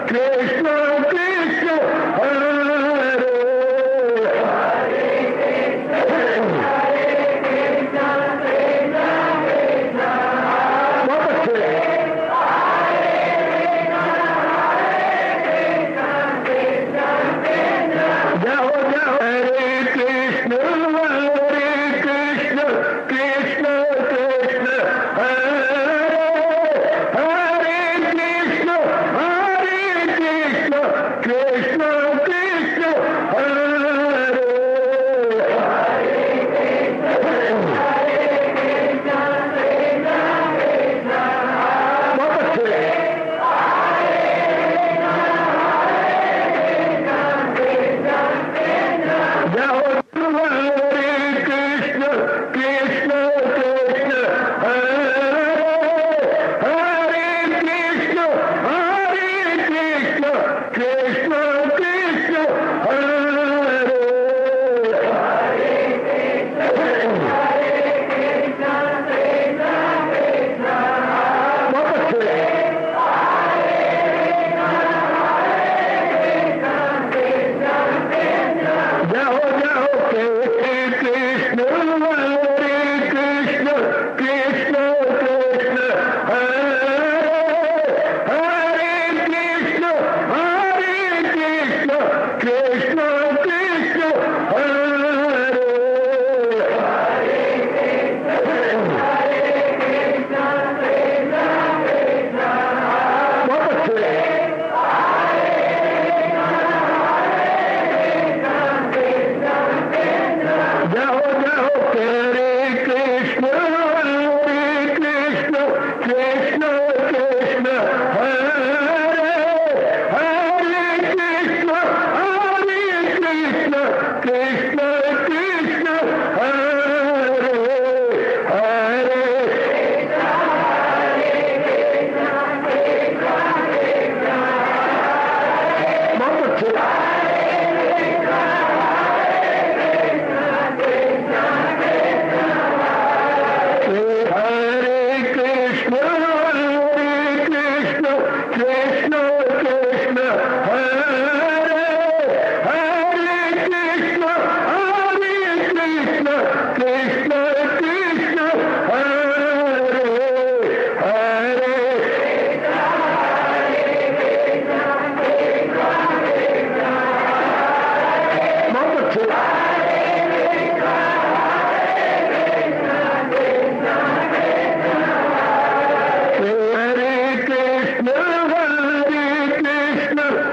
कृष्ण कृष्ण हरे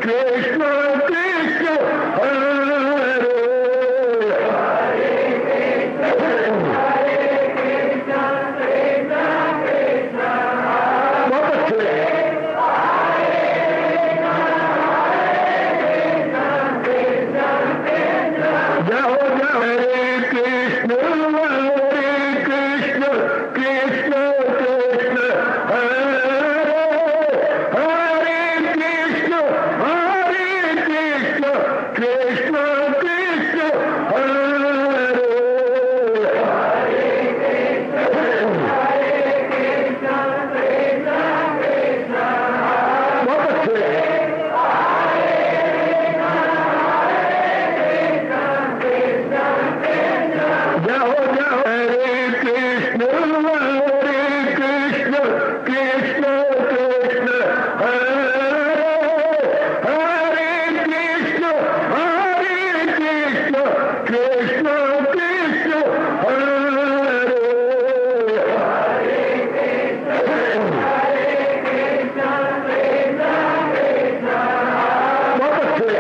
कृष्ण कृष्ण हरे बहुत अच्छे जाओ जाओ हरे कृष्ण कृष्ण कृष्ण कृष्ण हरे हरे कृष्ण कृष्ण कृष्ण हरे बहुत अच्छे जाओ जाओ हरे कृष्ण कृष्ण कृष्ण कृष्ण हरे हरे कृष्ण कृष्ण कृष्ण हरे बहुत अच्छे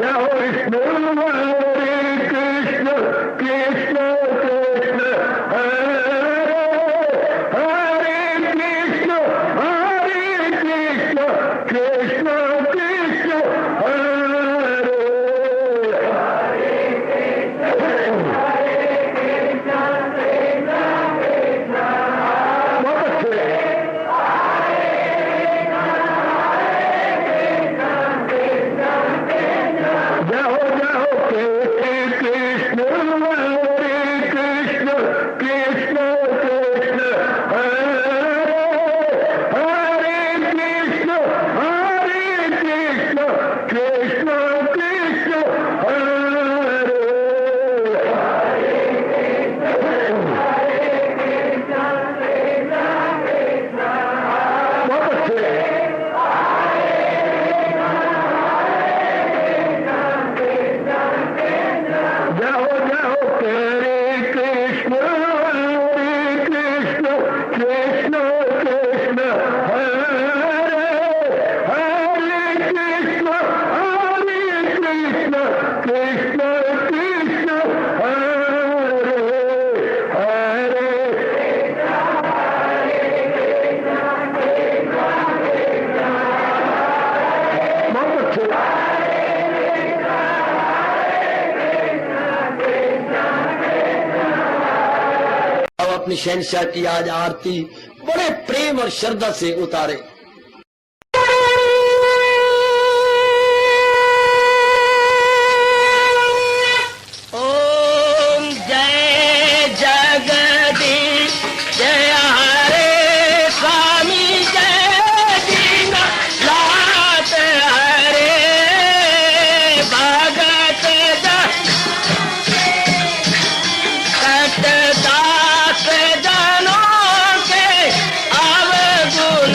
जाओ विष्णु हरे कृष्ण कृष्ण कृष्ण हरे हरे कृष्ण कृष्ण कृष्ण हरे बहुत अच्छे जाओ जाओ कृष्ण हरे कृष्ण कृष्ण कृष्ण हरे हरे कृष्ण कृष्ण कृष्ण हरे बहुत अच्छे जाओ जाओ हरे कृष्ण कृष्ण कृष्ण हरे हरे कृष्ण कृष्ण हरे हरे बहुत अच्छे अब अपनी शहनशाह की आज आरती बड़े प्रेम और श्रद्धा से उतारे। ओम जय जगदीश जय हरे स्वामी जय दीना लात हरे भगत दास जनों के अवगुण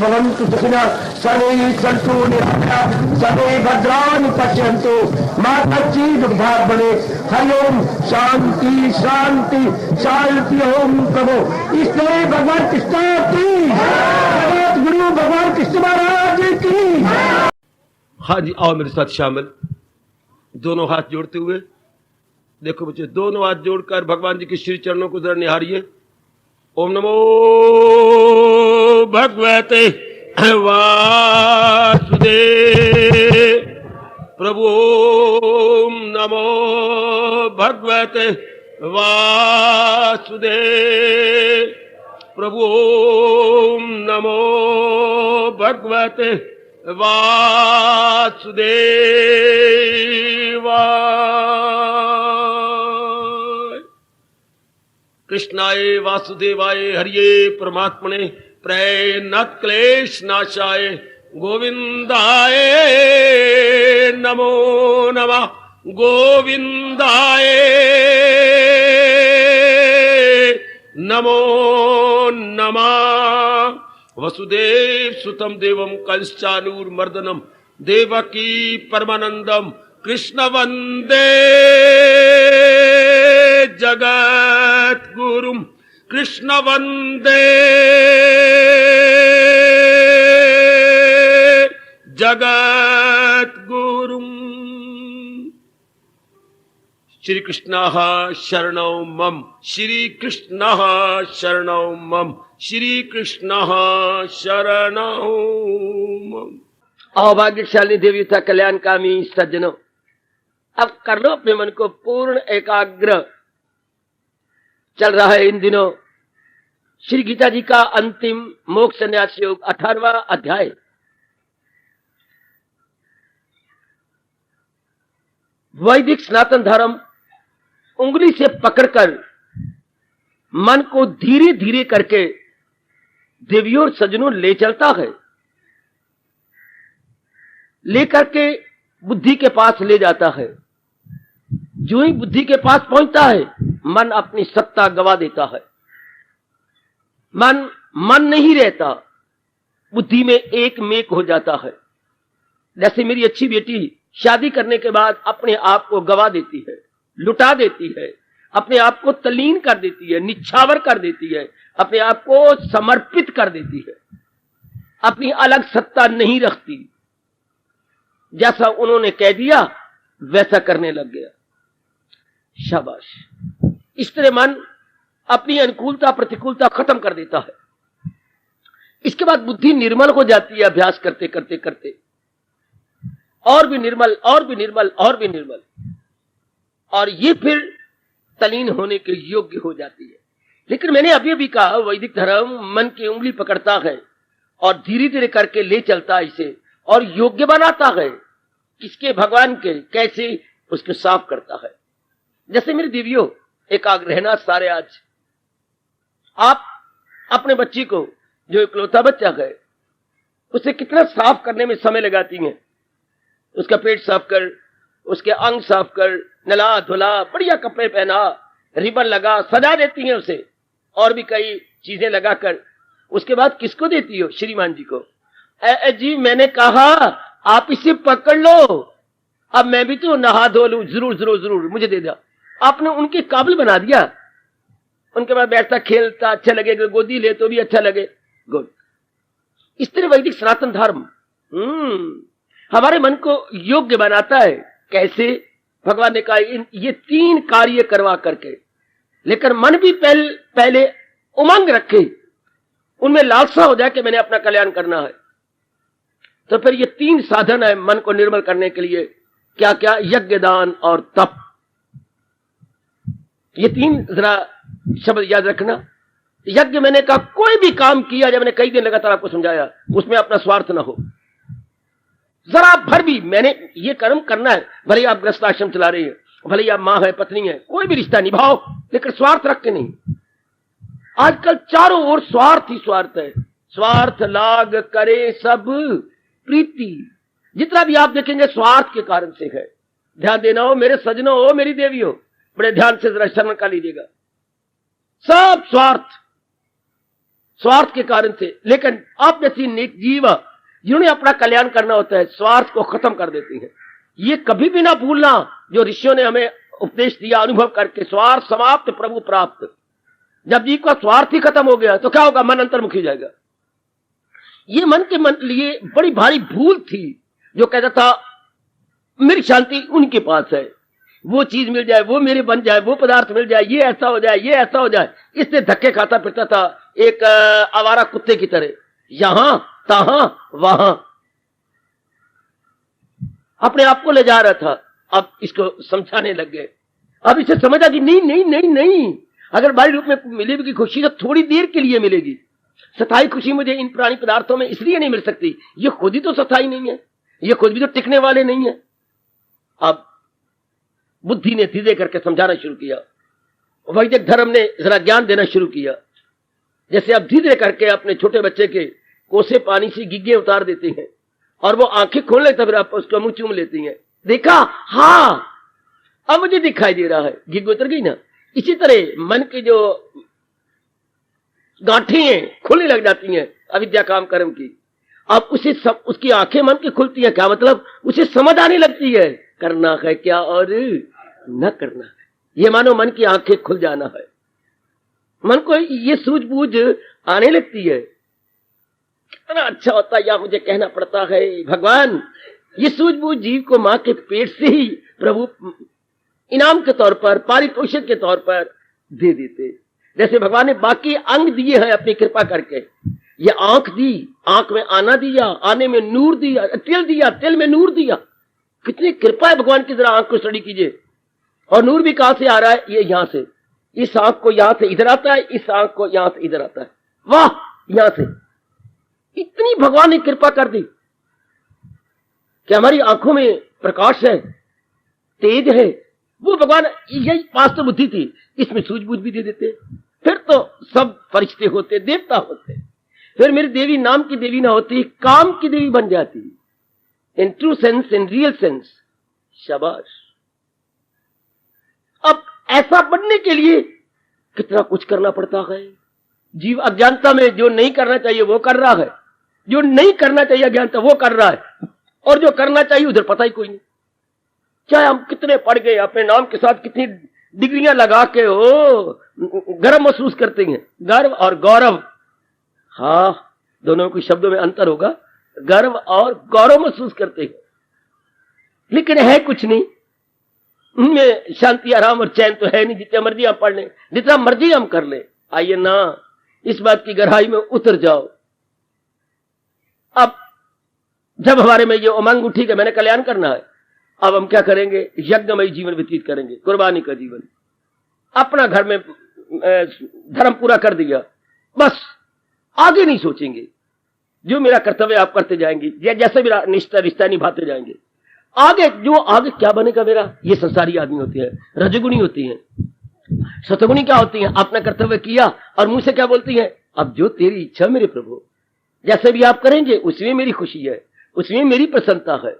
भवन्तु सुखिनः सर्वे सन्तु निरामयाः सर्वे भद्राणि पश्यन्तु मा कश्चित् दुर्भाग्यं भवेत्। हरि ओम शांति शांति शांति। ओम प्रभु इसलिए भगवान कृष्ण की जगत गुरु भगवान कृष्ण महाराज की। हाँ जी, आओ मेरे साथ शामिल, दोनों हाथ जोड़ते हुए। देखो बच्चे, दोनों हाथ जोड़कर भगवान जी के श्री चरणों को जरा निहारिए। ओम नमो भगवते वासुदेव प्रभु। ओम नमो भगवते वासुदेव प्रभु। ओम नमो भगवते वासुदेवाय। कृष्णाय वासुदेवाय हरिये परमात्मने प्रणत क्लेश नाशाय गोविंदाय नमो नमः। गोविंदाय नमो नमः। वसुदेव सुतम देवम कंसचानूरमर्दनम देवकी परमानंदम कृष्ण वंदे जगत गुरुम। कृष्ण वंदे जगत गुरुम। श्री कृष्ण शरणौ मम। श्री कृष्ण शरणौ मम। श्री कृष्ण शरणौ मम। अभाग्यशाली देवता कल्याणकामी सज्जनों, अब कर लो अपने मन को पूर्ण एकाग्र। चल रहा है इन दिनों श्री गीता जी का अंतिम मोक्ष संन्यास योग 18वां अध्याय। वैदिक सनातन धर्म उंगली से पकड़कर मन को धीरे धीरे करके देवियों और सज्जनों ले चलता है, लेकर के बुद्धि के पास ले जाता है। जो ही बुद्धि के पास पहुंचता है, मन अपनी सत्ता गवा देता है। मन नहीं रहता, बुद्धि में एक मेक हो जाता है। जैसे मेरी अच्छी बेटी शादी करने के बाद अपने आप को गवा देती है, लुटा देती है, अपने आप को तल्लीन कर देती है, निछावर कर देती है, अपने आप को समर्पित कर देती है, अपनी अलग सत्ता नहीं रखती। जैसा उन्होंने कह दिया वैसा करने लग गया। शाबाश। इस तरह मन अपनी अनुकूलता प्रतिकूलता खत्म कर देता है। इसके बाद बुद्धि निर्मल हो जाती है, अभ्यास करते करते करते और भी निर्मल और भी निर्मल और भी निर्मल, और ये फिर तलीन होने के योग्य हो जाती है। लेकिन मैंने अभी भी कहा, वैदिक धर्म मन की उंगली पकड़ता है और धीरे धीरे करके ले चलता है इसे, और योग्य बनाता है। किसके? भगवान के। कैसे? उसको साफ करता है। जैसे मेरे देवियों, एकाग्र रहना सारे। आज आप अपने बच्ची को, जो इकलौता बच्चा है, उसे कितना साफ करने में समय लगाती हैं। उसका पेट साफ कर, उसके अंग साफ कर, नला धुला, बढ़िया कपड़े पहना, रिबन लगा, सजा देती हैं उसे, और भी कई चीजें लगाकर। उसके बाद किसको देती हो? श्रीमान जी को। जी मैंने कहा आप इसे पकड़ लो, अब मैं भी तो नहा धो लूं, जरूर जरूर जरूर मुझे दे दिया। आपने उनके काबिल बना दिया। उनके बाद बैठता खेलता अच्छा लगे, गोदी ले तो भी अच्छा लगे। गुड। इस तरह वैदिक सनातन धर्म हमारे मन को योग्य बनाता है। कैसे? भगवान ने कहा ये 3 कार्य करवा करके, लेकर मन भी पहले उमंग रखे, उनमें लालसा हो जाए कि मैंने अपना कल्याण करना है। तो फिर ये 3 साधन है मन को निर्मल करने के लिए। क्या क्या? यज्ञ, दान और तप। ये 3 जरा शब्द याद रखना। यज्ञ, मैंने कहा कोई भी काम किया, जब मैंने कई दिन लगातार आपको समझाया, उसमें अपना स्वार्थ ना हो जरा भर भी। मैंने ये कर्म करना है, भले आप गृहस्थ आश्रम चला रही है, भले आप मां है, पत्नी है, कोई भी रिश्ता निभाओ, लेकिन स्वार्थ रख के नहीं। आजकल चारों ओर स्वार्थ ही स्वार्थ है। स्वार्थ लाग करे सब प्रीति। जितना भी आप देखेंगे स्वार्थ के कारण से है। ध्यान देना हो मेरे सजनों, हो मेरी देवियों, बड़े ध्यान से जरा श्रवण कर लीजिएगा। सब स्वार्थ। स्वार्थ के कारण से। लेकिन आप जैसी नेक जीव जिन्होंने अपना कल्याण करना होता है, स्वार्थ को खत्म कर देती हैं। ये कभी भी ना भूलना जो ऋषियों ने हमें उपदेश दिया अनुभव करके, स्वार्थ समाप्त प्रभु प्राप्त। जब जीव का स्वार्थ ही खत्म हो गया तो क्या होगा? मन अंतर्मुखी हो जाएगा। ये मन के मन लिए बड़ी भारी भूल थी जो कहता था मेरी शांति उनके पास है, वो चीज मिल जाए, वो मेरे बन जाए, वो पदार्थ मिल जाए, ये ऐसा हो जाए, ये ऐसा हो जाए। इससे धक्के खाता फिरता था एक आवारा कुत्ते की तरह, यहां तहां वहां अपने आप को ले जा रहा था। अब इसको समझाने लग गए। अब इसे समझा कि नहीं नहीं नहीं नहीं, अगर बाहरी रूप में मिलेगी खुशी तो थोड़ी देर के लिए मिलेगी। सताई खुशी मुझे इन प्राणी पदार्थों में इसलिए नहीं मिल सकती, ये खुद ही तो सताई नहीं है, ये खुद भी तो टिकने वाले नहीं है। अब बुद्धि ने धीरे करके समझाना शुरू किया, वैदिक धर्म ने जरा ज्ञान देना शुरू किया। जैसे अब धीरे करके अपने छोटे बच्चे के कोसे पानी से गिग्गे उतार देते हैं और वो आंखें खोल लेता, फिर आप उसका मुंह चूम लेती हैं। देखा? हाँ, अब मुझे दिखाई दे रहा है, गिग्ग उतर गई ना। इसी तरह मन की जो गांठें हैं खुलने लग जाती हैं अविद्या काम कर्म की। अब उसे सब उसकी आंखें मन की खुलती हैं। क्या मतलब? उसे समझ आने लगती है करना है क्या और न करना है। ये मानो मन की आंखें खुल जाना है। मन को ये सूझबूझ आने लगती है। कितना अच्छा होता है, या मुझे कहना पड़ता है भगवान ये सूझबूझ जीव को मां के पेट से ही प्रभु इनाम के तौर पर, पारितोषिक के तौर पर दे देते। जैसे भगवान ने बाकी अंग दिए हैं अपनी कृपा करके। ये आंख दी, आंख में आना दिया, आने में नूर दिया, तिल दिया, तिल में नूर दिया। कितनी कृपा है भगवान की। जरा आंख को स्टडी कीजिए। और नूर भी कहां से आ रहा है? ये यहां से। इस आंख को यहां से इधर आता है, इस आंख को यहां से इधर आता है। वाह, यहां से इतनी भगवान ने कृपा कर दी कि हमारी आंखों में प्रकाश है, तेज है। वो भगवान, यही पास तो बुद्धि थी, इसमें सूझबूझ भी दे देते, फिर तो सब फरिश्ते होते, देवता होते। फिर मेरी देवी नाम की देवी ना होती, काम की देवी बन जाती। In true sense, in real sense. शाबाश। अब ऐसा बनने के लिए कितना कुछ करना पड़ता है। जीव अज्ञानता में जो नहीं करना चाहिए वो कर रहा है, जो नहीं करना चाहिए अज्ञानता वो कर रहा है, और जो करना चाहिए उधर पता ही कोई नहीं। चाहे हम कितने पढ़ गए, अपने नाम के साथ कितनी डिग्रियां लगा के हो गर्व महसूस करते हैं। गर्व और गौरव, हाँ, दोनों के शब्दों में अंतर होगा। गर्व और गौरव महसूस करते हैं, लेकिन है कुछ नहीं। उनमें शांति, आराम और चैन तो है नहीं। जितना मर्जी हम पढ़ लें, जितना मर्जी हम कर लें। आइए ना इस बात की गहराई में उतर जाओ। अब जब हमारे में ये उमंग उठी कि मैंने कल्याण करना है, अब हम क्या करेंगे? यज्ञमय जीवन व्यतीत करेंगे, कुर्बानी का जीवन। अपना घर में धर्म पूरा कर दिया, बस आगे नहीं सोचेंगे। जो मेरा कर्तव्य आप करते जाएंगे, जैसे मेरा रिश्ता निभाते जाएंगे। आगे क्या बनेगा मेरा? ये संसारी आदमी होते हैं, रजगुणी होती हैं। सतगुणी क्या होती हैं? अपना कर्तव्य किया और मुंह से क्या बोलती हैं? अब जो तेरी इच्छा मेरे प्रभु, जैसे भी आप करेंगे उसमें मेरी खुशी है, उसमें मेरी प्रसन्नता है।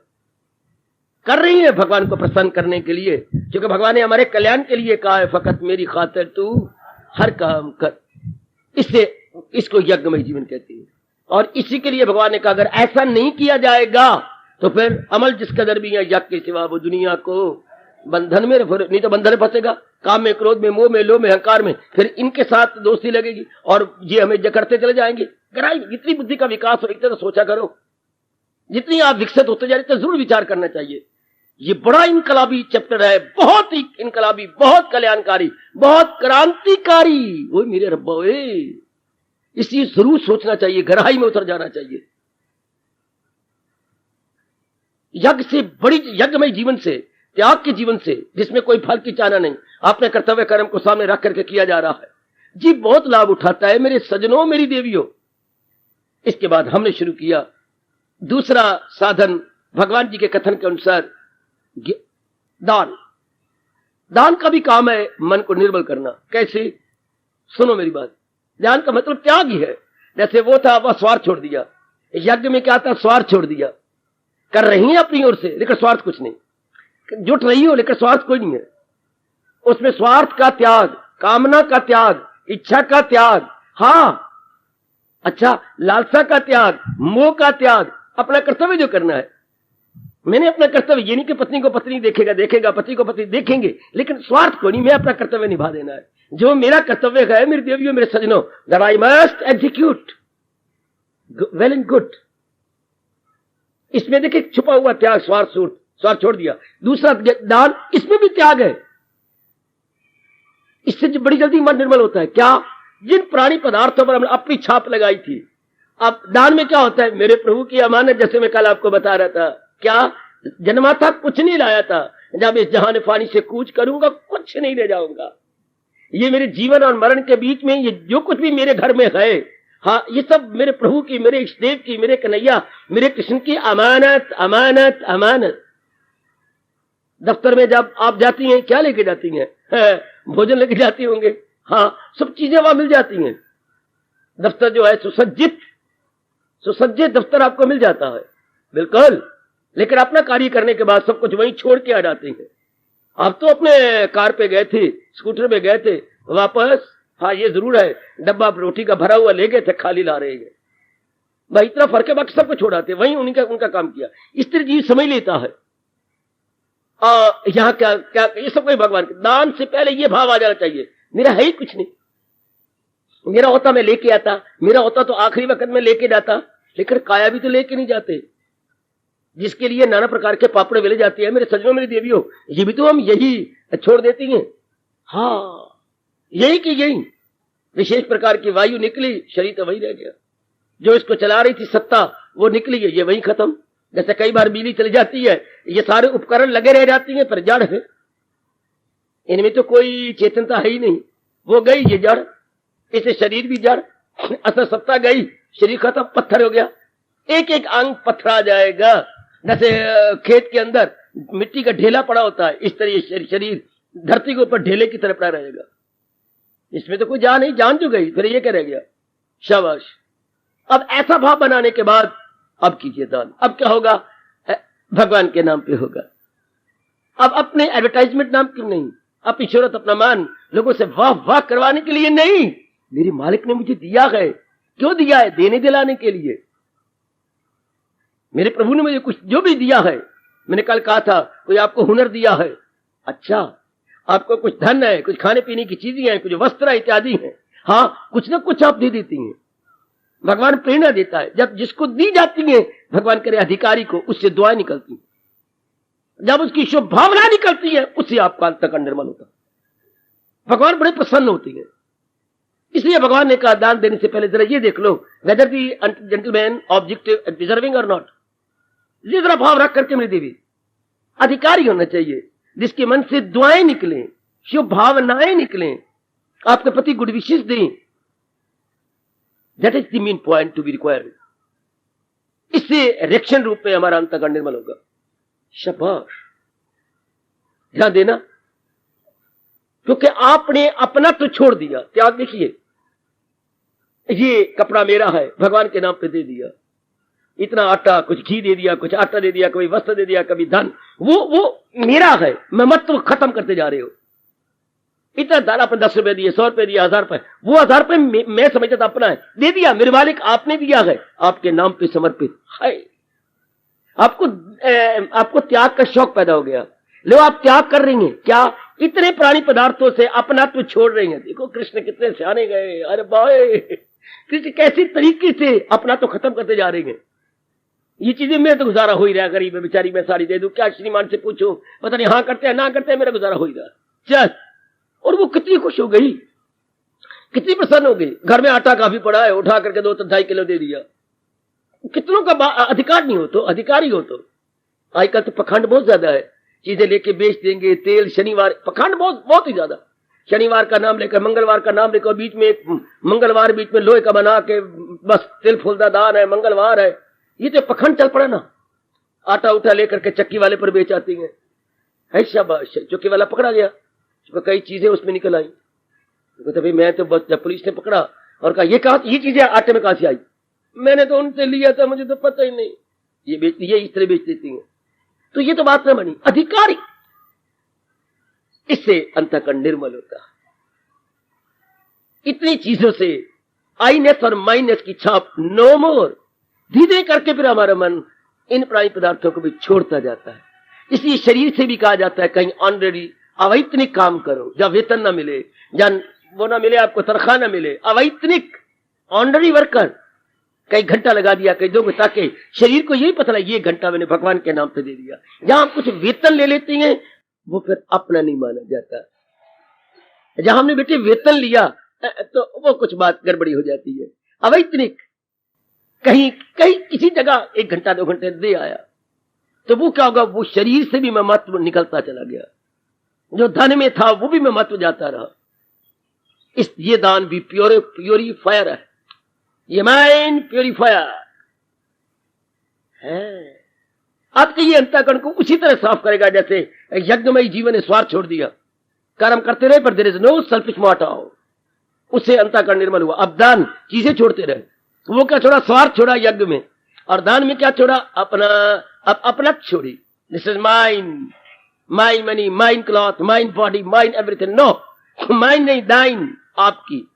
कर रही है भगवान को प्रसन्न करने के लिए, क्योंकि भगवान ने हमारे कल्याण के लिए कहा है, फकत मेरी खातिर तू हर काम कर। इसको यज्ञमय जीवन कहती है। और इसी के लिए भगवान ने कहा अगर ऐसा नहीं किया जाएगा तो फिर अमल जिस कदर भी है यज्ञ के सिवा वो दुनिया को बंधन में, नहीं तो बंधन में फंसेगा। काम में, क्रोध में, मोह में, लोभ में, अहंकार में, फिर इनके साथ दोस्ती लगेगी और ये हमें करते चले जाएंगे। गहराई जितनी बुद्धि का विकास हो, एक तरह सोचा करो। जितनी आप विकसित होते जा रहे तो जरूर विचार करना चाहिए। ये बड़ा इनकलाबी चैप्टर है, बहुत ही इनकलाबी, बहुत कल्याणकारी, बहुत क्रांतिकारी। वो मेरे रब्बा, इसलिए जरूर सोचना चाहिए, गहराई में उतर जाना चाहिए। यज्ञ से बड़ी, यज्ञमय जीवन से, त्याग के जीवन से, जिसमें कोई फल की चाहना नहीं, अपने कर्तव्य कर्म को सामने रख करके किया जा रहा है, जी बहुत लाभ उठाता है मेरे सजनों, मेरी देवियों। इसके बाद हमने शुरू किया दूसरा साधन, भगवान जी के कथन के अनुसार दान। दान का भी काम है मन को निर्मल करना। कैसे? सुनो मेरी बात। ध्यान का मतलब त्याग ही है। जैसे वो था, वह स्वार्थ छोड़ दिया। यज्ञ में क्या था? स्वार्थ छोड़ दिया। कर रही है अपनी ओर से, लेकिन स्वार्थ कुछ नहीं। जुट रही हो, लेकिन स्वार्थ कोई नहीं है। उसमें स्वार्थ का त्याग, कामना का त्याग, इच्छा का त्याग। हाँ, अच्छा, लालसा का त्याग, मोह का त्याग, अपना कर्तव्य जो करना है। मैंने अपना कर्तव्य, ये नहीं कि पत्नी को पत्नी देखेगा, पति को पति देखेंगे, लेकिन स्वार्थ को नहीं, मैं अपना कर्तव्य निभा देना है। जो मेरा कर्तव्य है मेरे देवियों, मेरे सजनों, that I must execute well and good. इसमें देखिए छुपा हुआ त्याग, स्वार्थ छोड़ दिया। दूसरा दान, इसमें भी त्याग है। इससे बड़ी जल्दी मन निर्मल होता है। क्या? जिन प्राणी पदार्थों पर हमने अपनी छाप लगाई थी, अब दान में क्या होता है? मेरे प्रभु की अमानत, जैसे मैं कल आपको बता रहा था, क्या जन्मा था, कुछ नहीं लाया था। जब इस जहान फानी से कूच करूंगा, कुछ नहीं ले जाऊंगा। ये मेरे जीवन और मरण के बीच में ये जो कुछ भी मेरे घर में है, हाँ, ये सब मेरे प्रभु की, मेरे इष्टदेव की, मेरे कन्हैया, मेरे कृष्ण की अमानत, अमानत, अमानत। दफ्तर में जब आप जाती हैं, क्या लेके जाती हैं? भोजन लेके जाती होंगे, हाँ, सब चीजें वहां मिल जाती हैं। दफ्तर जो है सुसज्जित दफ्तर आपको मिल जाता है, बिल्कुल। लेकिन अपना कार्य करने के बाद सब कुछ वहीं छोड़ के आ जाते हैं। आप तो अपने कार पे गए थे, स्कूटर पे गए थे, वापस, हाँ ये जरूर है, डब्बा रोटी का भरा हुआ ले गए थे, खाली ला रहे हैं भाई, इतना फर्क है, बाकी सब कुछ छोड़ाते, वहीं उनका काम किया। इस तरह जीव समझ लेता है। यहाँ क्या क्या ये सब कोई भगवान के दान से पहले ये भाव आ जाना चाहिए, मेरा है ही कुछ नहीं, मेरा होता मैं लेके आता, मेरा होता तो आखिरी वक्त में लेके जाता। लेकिन काया भी तो लेके नहीं जाते, जिसके लिए नाना प्रकार के पापड़ वेले जाते हैं। मेरे सजनों, मेरी देवियों, ये भी तो हम यही छोड़ देती हैं। हाँ, यही की यही विशेष प्रकार की वायु निकली, शरीर तो वही रह गया। जो इसको चला रही थी सत्ता, वो निकली है, ये वही खत्म। जैसे कई बार बिजली चली जाती है, ये सारे उपकरण लगे रह जाती हैं, पर जड़ है, इनमें तो कोई चेतनता है ही नहीं। वो गई, ये जड़, इसे शरीर भी जड़, असल सत्ता गई, शरीर खत्म, पत्थर हो गया। एक एक अंग पत्थरा जाएगा। जैसे खेत के अंदर मिट्टी का ढेला पड़ा होता है, इस तरह शरीर धरती के ऊपर ढेले की तरह पड़ा रहेगा। इसमें तो कोई जान नहीं, जान जो गई, फिर ये क्या रह गया? शाबाश। अब ऐसा भाव बनाने के बाद अब कीजिए दान। अब क्या होगा? भगवान के नाम पे होगा। अब अपने एडवर्टाइजमेंट नाम क्यों नहीं, अपनी शोहरत, अपना मान लोगों से वाह वाह करवाने के लिए नहीं। मेरे मालिक ने मुझे दिया है, क्यों दिया है? देने दिलाने के लिए। मेरे प्रभु ने मुझे कुछ जो भी दिया है, मैंने कल कहा था, कोई आपको हुनर दिया है, अच्छा, आपको कुछ धन है, कुछ खाने पीने की चीजें हैं, कुछ वस्त्र इत्यादि हैं, हाँ, कुछ ना कुछ आप दे देती हैं। भगवान प्रेरणा देता है। जब जिसको दी जाती है, भगवान करे अधिकारी को, उससे दुआएं निकलती हैं। जब उसकी शुभ भावना निकलती है, उससे आपका अंतःकरण निर्मल होता है। भगवान बड़े प्रसन्न होती है। इसलिए भगवान ने कहा, दान देने से पहले जरा ये देख लो, whether the gentleman objective deserving और नॉट। ये जरा भाव रख करके मेरी देवी, अधिकारी होना चाहिए, जिसके मन से दुआएं निकलें, शुभ भावनाएं निकलें, आपके प्रति गुड विशेष दें। That is the main point to be required. इससे रिएक्शन रूप में हमारा अंतःकरण निर्मल होगा। शाबाश, ध्यान देना, क्योंकि आपने अपना तो छोड़ दिया। त्याग देखिए, ये कपड़ा मेरा है, भगवान के नाम पे दे दिया, इतना आटा, कुछ घी दे दिया, कुछ आटा दे दिया, कभी वस्त्र दे दिया, कभी धन, वो मेरा है, मैं मत तो खत्म करते जा रहे हो। इतना दान आपने 10 रुपए दिए, 100 रुपए दिया, 1000 रुपए, वो 1000 रुपए मैं समझता था अपना है, दे दिया, मेरे मालिक आपने दिया है, आपके नाम पे समर्पित है। आपको त्याग का शौक पैदा हो गया। लो, आप त्याग कर रही हैं, क्या? इतने प्राणी पदार्थों से अपना तो छोड़ रही हैं। देखो कृष्ण कितने सियाने गए, अरे भाई, कृष्ण कैसी तरीके से अपना तो खत्म करते जा रहे हैं। ये चीजें मेरा तो गुजारा हो ही रहा, गरीब है बेचारी, मैं सारी दे दूं, क्या श्रीमान से पूछो, पता नहीं, हाँ करते हैं ना करते हैं, मेरा गुजारा हो ही रहा, चल। और वो कितनी खुश हो गई, कितनी प्रसन्न हो गई। घर में आटा काफी पड़ा है, उठा करके 2-2.5 किलो दे दिया। कितनों का अधिकार नहीं हो तो, अधिकारी हो तो। आजकल तो पखंड बहुत ज्यादा है, चीजें लेके बेच देंगे, तेल, शनिवार, पखंड बहुत ही ज्यादा। शनिवार का नाम लेकर, मंगलवार का नाम लेकर, बीच में एक मंगलवार बीच में लोहे का बना के, बस तिल फुलदा दान है, मंगलवार है, ये तो पखंड चल पड़ा ना। आटा उठा लेकर के चक्की वाले पर बेच आती है। शाबाश, चक्की वाला पकड़ा गया, तो कई चीजें उसमें निकल आई। तो भाई मैं तो बस, जब पुलिस ने पकड़ा और कहा ये चीजें आटे में कहां से आई, मैंने तो उनसे लिया था, मुझे तो पता ही नहीं, ये बेचती है, इस तरह बेच देती है। तो ये तो बात न बनी, अधिकारी। इससे अंतःकरण निर्मल होता है। इतनी चीजों से आईनेस और माइनेस की छाप नो मोर। धीरे करके फिर हमारा मन इन प्राणी पदार्थों को भी छोड़ता जाता है। इसलिए शरीर से भी कहा जाता है कहीं ऑनरेडी अवैतनिक काम करो, जहाँ वेतन ना मिले, जहाँ वो ना मिले, आपको तनख्वाह ना मिले, अवैतनिक ऑनरेडी वर्कर, कई घंटा लगा दिया, कई 2 घंटा, ताकि शरीर को यही पता लगे ये घंटा मैंने भगवान के नाम पे दे दिया। जहां आप कुछ वेतन ले लेती हैं वो फिर अपना नहीं माना जाता। जहां हमने बेटे वेतन लिया तो वो कुछ बात गड़बड़ी हो जाती है। अवैतनिक कहीं कहीं किसी जगह 1 घंटा 2 घंटे दे आया तो वो क्या होगा, वो शरीर से भी मैं महत्व निकलता चला गया, जो धन में था वो भी मैं महत्व जाता रहा। ये दान भी प्योरीफायर है, ये माइंड प्योरीफायर है। आपके ये अंतःकरण को उसी तरह साफ करेगा जैसे यज्ञमय जीवन ने स्वार्थ छोड़ दिया, कर्म करते रहे पर there is no selfish motive, उससे अंतःकरण निर्मल हुआ। अब दान चीजें छोड़ते रहे, वो क्या छोड़ा, स्वार्थ छोड़ा यज्ञ में, और दान में क्या छोड़ा, अपना छोड़ी। This is mine, mine money, mine cloth, mine body, mine everything. No, mine नहीं, दाइन, आपकी,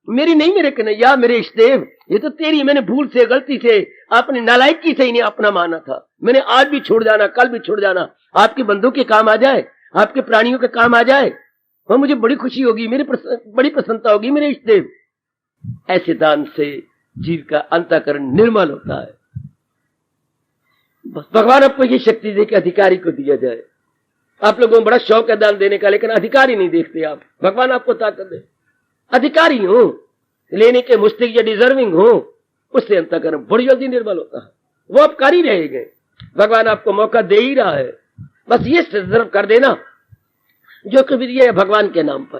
मेरी नहीं, मेरे कन्हैया, मेरे इष्टदेव, ये तो तेरी, मैंने भूल से गलती से अपनी नालायकी से ही नहीं अपना माना था, मैंने आज भी छोड़ जाना, कल भी छोड़ जाना, आपके बंधु के काम आ जाए, आपके प्राणियों के काम आ जाए, वह मुझे बड़ी खुशी होगी, बड़ी प्रसन्नता होगी मेरे इष्टदेव। ऐसे दान से जीव का अंतःकरण निर्मल होता है। बस भगवान आपको ये शक्ति दे कि अधिकारी को दिया जाए। आप लोगों को बड़ा शौक है दान देने का, लेकिन अधिकारी नहीं देखते आप। भगवान आपको ताकत दे, अधिकारी हो, लेने के मुस्तहिक या डिजर्विंग हो, उससे अंतःकरण बड़ी जल्दी निर्मल होता है, वो अपकारी रहेंगे। भगवान आपको मौका दे ही रहा है, बस ये रिजर्व कर देना जो कभी दिया है भगवान के नाम पर।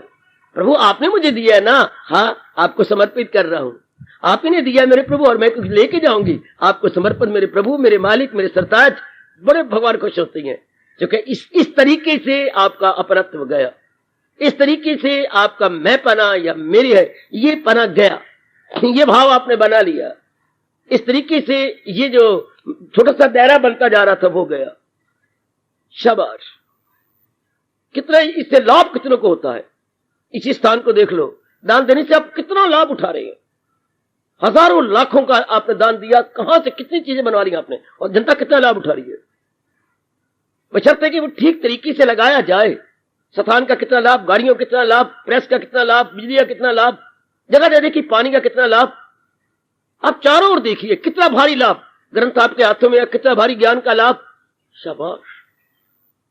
प्रभु आपने मुझे दिया है ना, हाँ आपको समर्पित कर रहा हूं, आप ही ने दिया मेरे प्रभु, और मैं कुछ लेके जाऊंगी आपको समर्पण। मेरे प्रभु, मेरे मालिक, मेरे सरताज, बड़े भगवान खुश होते हैं क्योंकि इस तरीके से आपका अपनत्व गया, इस तरीके से आपका मैं पना या मेरे है ये पना गया, ये भाव आपने बना लिया। इस तरीके से ये जो छोटा सा दायरा बनता जा रहा था वो गया। शाबाश, कितना इससे लाभ कितनों को होता है। इसी स्थान को देख लो, दान देने से आप कितना लाभ उठा रहे हैं। हजारों लाखों का आपने दान दिया, कहां से कितनी चीजें बनवा ली आपने, और जनता कितना लाभ उठा रही है। बशर्ते कि वो ठीक तरीके से लगाया जाए। स्थान का कितना लाभ, गाड़ियों का कितना लाभ, प्रेस का कितना लाभ, बिजली का कितना लाभ, जगह जगह देखिए पानी का कितना लाभ। आप चारों ओर देखिए कितना भारी लाभ, ग्रंथ आपके हाथों में, कितना भारी ज्ञान का लाभ। शाबाश,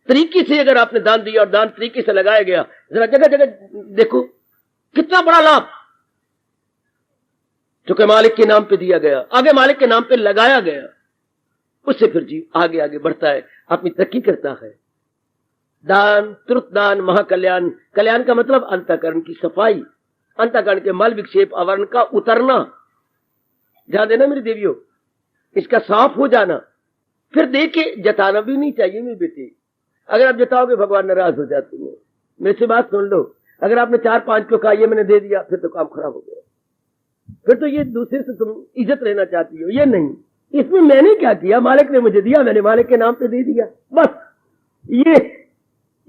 तरीके से अगर आपने दान दिया और दान तरीके से लगाया गया, जरा जगह जगह देखो कितना बड़ा लाभ, जो मालिक के नाम पे दिया गया, आगे मालिक के नाम पे लगाया गया, उससे फिर जीव आगे आगे बढ़ता है, अपनी तरक्की करता है। दान, तुरंत दान, महाकल्याण। कल्याण का मतलब अंतःकरण की सफाई, अंतःकरण के मल विक्षेप आवरण का उतरना। ध्यान देना मेरी देवियों, इसका साफ हो जाना। फिर देखे जताना भी नहीं चाहिए मेरी बेटी, अगर आप जताओगे भगवान नाराज हो जाते हैं। मेरे से बात सुन लो, अगर आपने 4-5 को कहा ये मैंने दे दिया, फिर तो काम खराब हो गया, फिर तो ये दूसरे से तुम इज्जत लेना चाहती हो। ये नहीं, इसमें मैंने क्या किया, मालिक ने मुझे दिया, मैंने मालिक के नाम पे दे दिया, बस।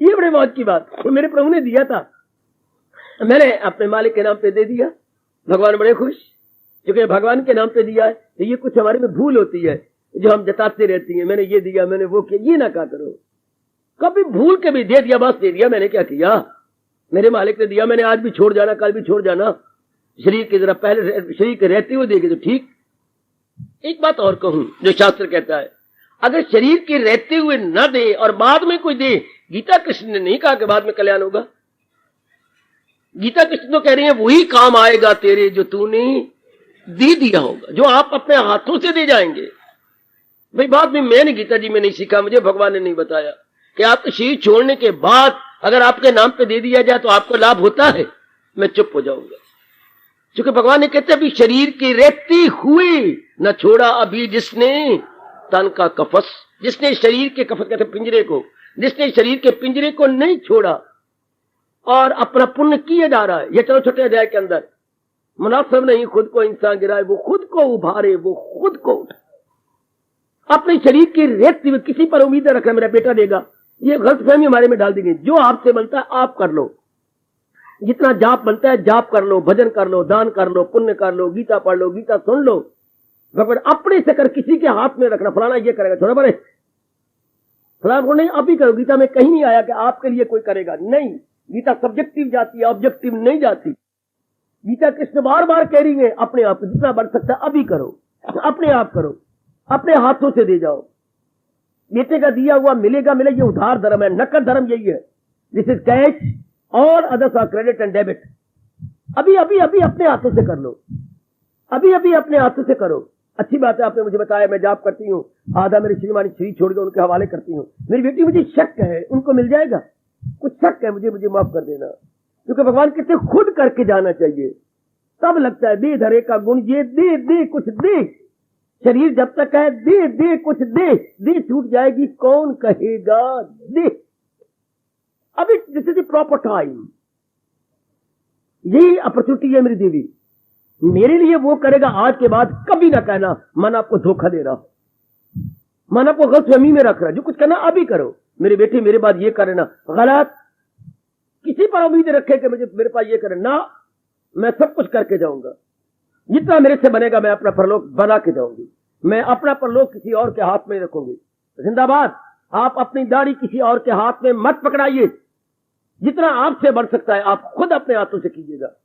ये बड़े मौज की बात, मेरे प्रभु ने दिया था, मैंने अपने मालिक के नाम पे दे दिया। भगवान बड़े खुश, क्योंकि भगवान के नाम पे दिया है। तो ये कुछ हमारे में भूल होती है जो हम जताते रहती हैं, मैंने ये दिया, मैंने वो किया। ये ना कहा करो, कभी भूल के भी दे दिया, बस दे दिया, मैंने क्या किया, मेरे मालिक ने दिया, मैंने आज भी छोड़ जाना, कल भी छोड़ जाना। शरीर के जरा पहले शरीर के रहते हुए देखे तो ठीक। एक बात और कहूं जो शास्त्र कहता है, अगर शरीर के रहते हुए न दे और बाद में कोई दे, गीता कृष्ण ने नहीं कहा कि बाद में कल्याण होगा। गीता कृष्ण तो कह रही है वही काम आएगा तेरे जो तूने दे दिया होगा, जो आप अपने हाथों से दे जाएंगे। भाई बाद में मैंने गीता जी में नहीं सीखा, मुझे भगवान ने नहीं बताया कि आपके शरीर छोड़ने के बाद अगर आपके नाम पे दे दिया जाए तो आपको लाभ होता है। मैं चुप हो जाऊंगा, क्योंकि भगवान ने कहते अभी शरीर के रहते हुए न छोड़ा अभी जिसने तन का कफस, जिसने शरीर के कफस कहते पिंजरे को, जिसने शरीर के पिंजरे को नहीं छोड़ा और अपना पुण्य किए जा रहा है। ये चलो छोटे अध्याय के अंदर, मुनाफिब नहीं खुद को इंसान गिराए, वो खुद को उभारे, वो खुद को उठाए। अपने शरीर के रहते हुए किसी पर उम्मीद रखना मेरा बेटा देगा, ये गलतफहमी हमारे में डाल दी गई। जो आपसे बनता है आप कर लो, जितना जाप बनता है जाप कर लो, भजन कर लो, दान कर लो, पुण्य कर लो, गीता पढ़ लो, गीता सुन लो। भगवान अपने से कर, किसी के हाथ में रखना फलाना ये करेगा, छोड़ो बड़े फलाना को नहीं, आप ही करो। गीता में कहीं नहीं आया कि आपके लिए कोई करेगा, नहीं। गीता सब्जेक्टिव जाती है, ऑब्जेक्टिव नहीं जाती। गीता कृष्ण बार बार कह रही है अपने आप जितना बढ़ सकता है अभी करो, अपने आप करो, अपने हाथों से दे जाओ। बेटे का दिया हुआ मिलेगा, ये उधार धर्म है, नकद धर्म यही है। दिस इज कैश और others are credit and debit. अभी अभी अभी अपने हाथों से कर लो, अभी अभी अपने हाथों से करो। अच्छी बात है, आपने मुझे बताया, मैं जाप करती हूँ, आधा मेरी श्रीमानी श्री छोड़ के उनके हवाले करती हूँ। मेरी बेटी मुझे शक है उनको मिल जाएगा, कुछ शक है मुझे माफ कर देना, क्योंकि भगवान कहते खुद करके जाना चाहिए, तब लगता है दे धरे का गुण, ये दे दे कुछ दे। शरीर जब तक है दे दे कुछ दे, दे छूट जाएगी कौन कहेगा दे। अभी this is the proper time, यही अपॉर्चुनिटी है मेरी देवी। मेरे लिए वो करेगा, आज के बाद कभी ना कहना मन आपको धोखा दे रहा, मन आपको गलतफहमी में रख रहा। जो कुछ करना अभी करो। मेरे बेटे मेरे बाद ये करना गलत, किसी पर उम्मीद रखे कि मेरे पास ये करे ना, मैं सब कुछ करके जाऊंगा। जितना मेरे से बनेगा मैं अपना परलोक बना के जाऊंगी, मैं अपना परलोक किसी और के हाथ में रखूंगी। जिंदाबाद। आप अपनी दाढ़ी किसी और के हाथ में मत पकड़ाइए, जितना आपसे बढ़ सकता है आप खुद अपने हाथों से कीजिएगा।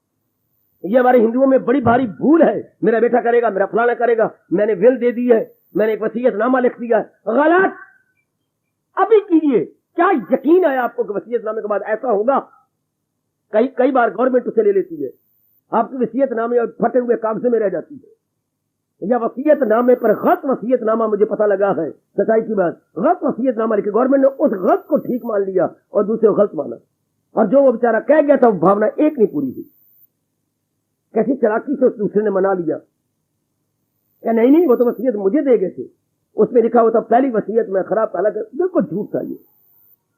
ये हमारे हिंदुओं में बड़ी भारी भूल है, मेरा बेटा करेगा, मेरा फलाना करेगा, मैंने विल दे दी है, मैंने एक वसीयतनामा लिख दिया है। गलत। अभी कीजिए। क्या यकीन है आपको कि वसीयतनामे के बाद ऐसा होगा? कई बार गवर्नमेंट उसे ले लेती है, आपकी वसीयतनामे और फटे हुए कागजों में रह जाती है। या वसीयतनामे पर गलत वसीयतनामा, मुझे पता लगा है सच्चाई की बात, गलत वसीयतनामा लिखे, गवर्नमेंट ने उस गलत को ठीक मान लिया और दूसरे को गलत माना, और जो वो बेचारा कह गया था वो भावना एक नहीं पूरी हुई। कैसी चालाकी से दूसरे ने मना लिया, क्या नहीं वो तो वसीयत मुझे दे गए थे, उसमें लिखा हुआ था पहली वसीयत में खराब पहला, बिल्कुल झूठ था ये,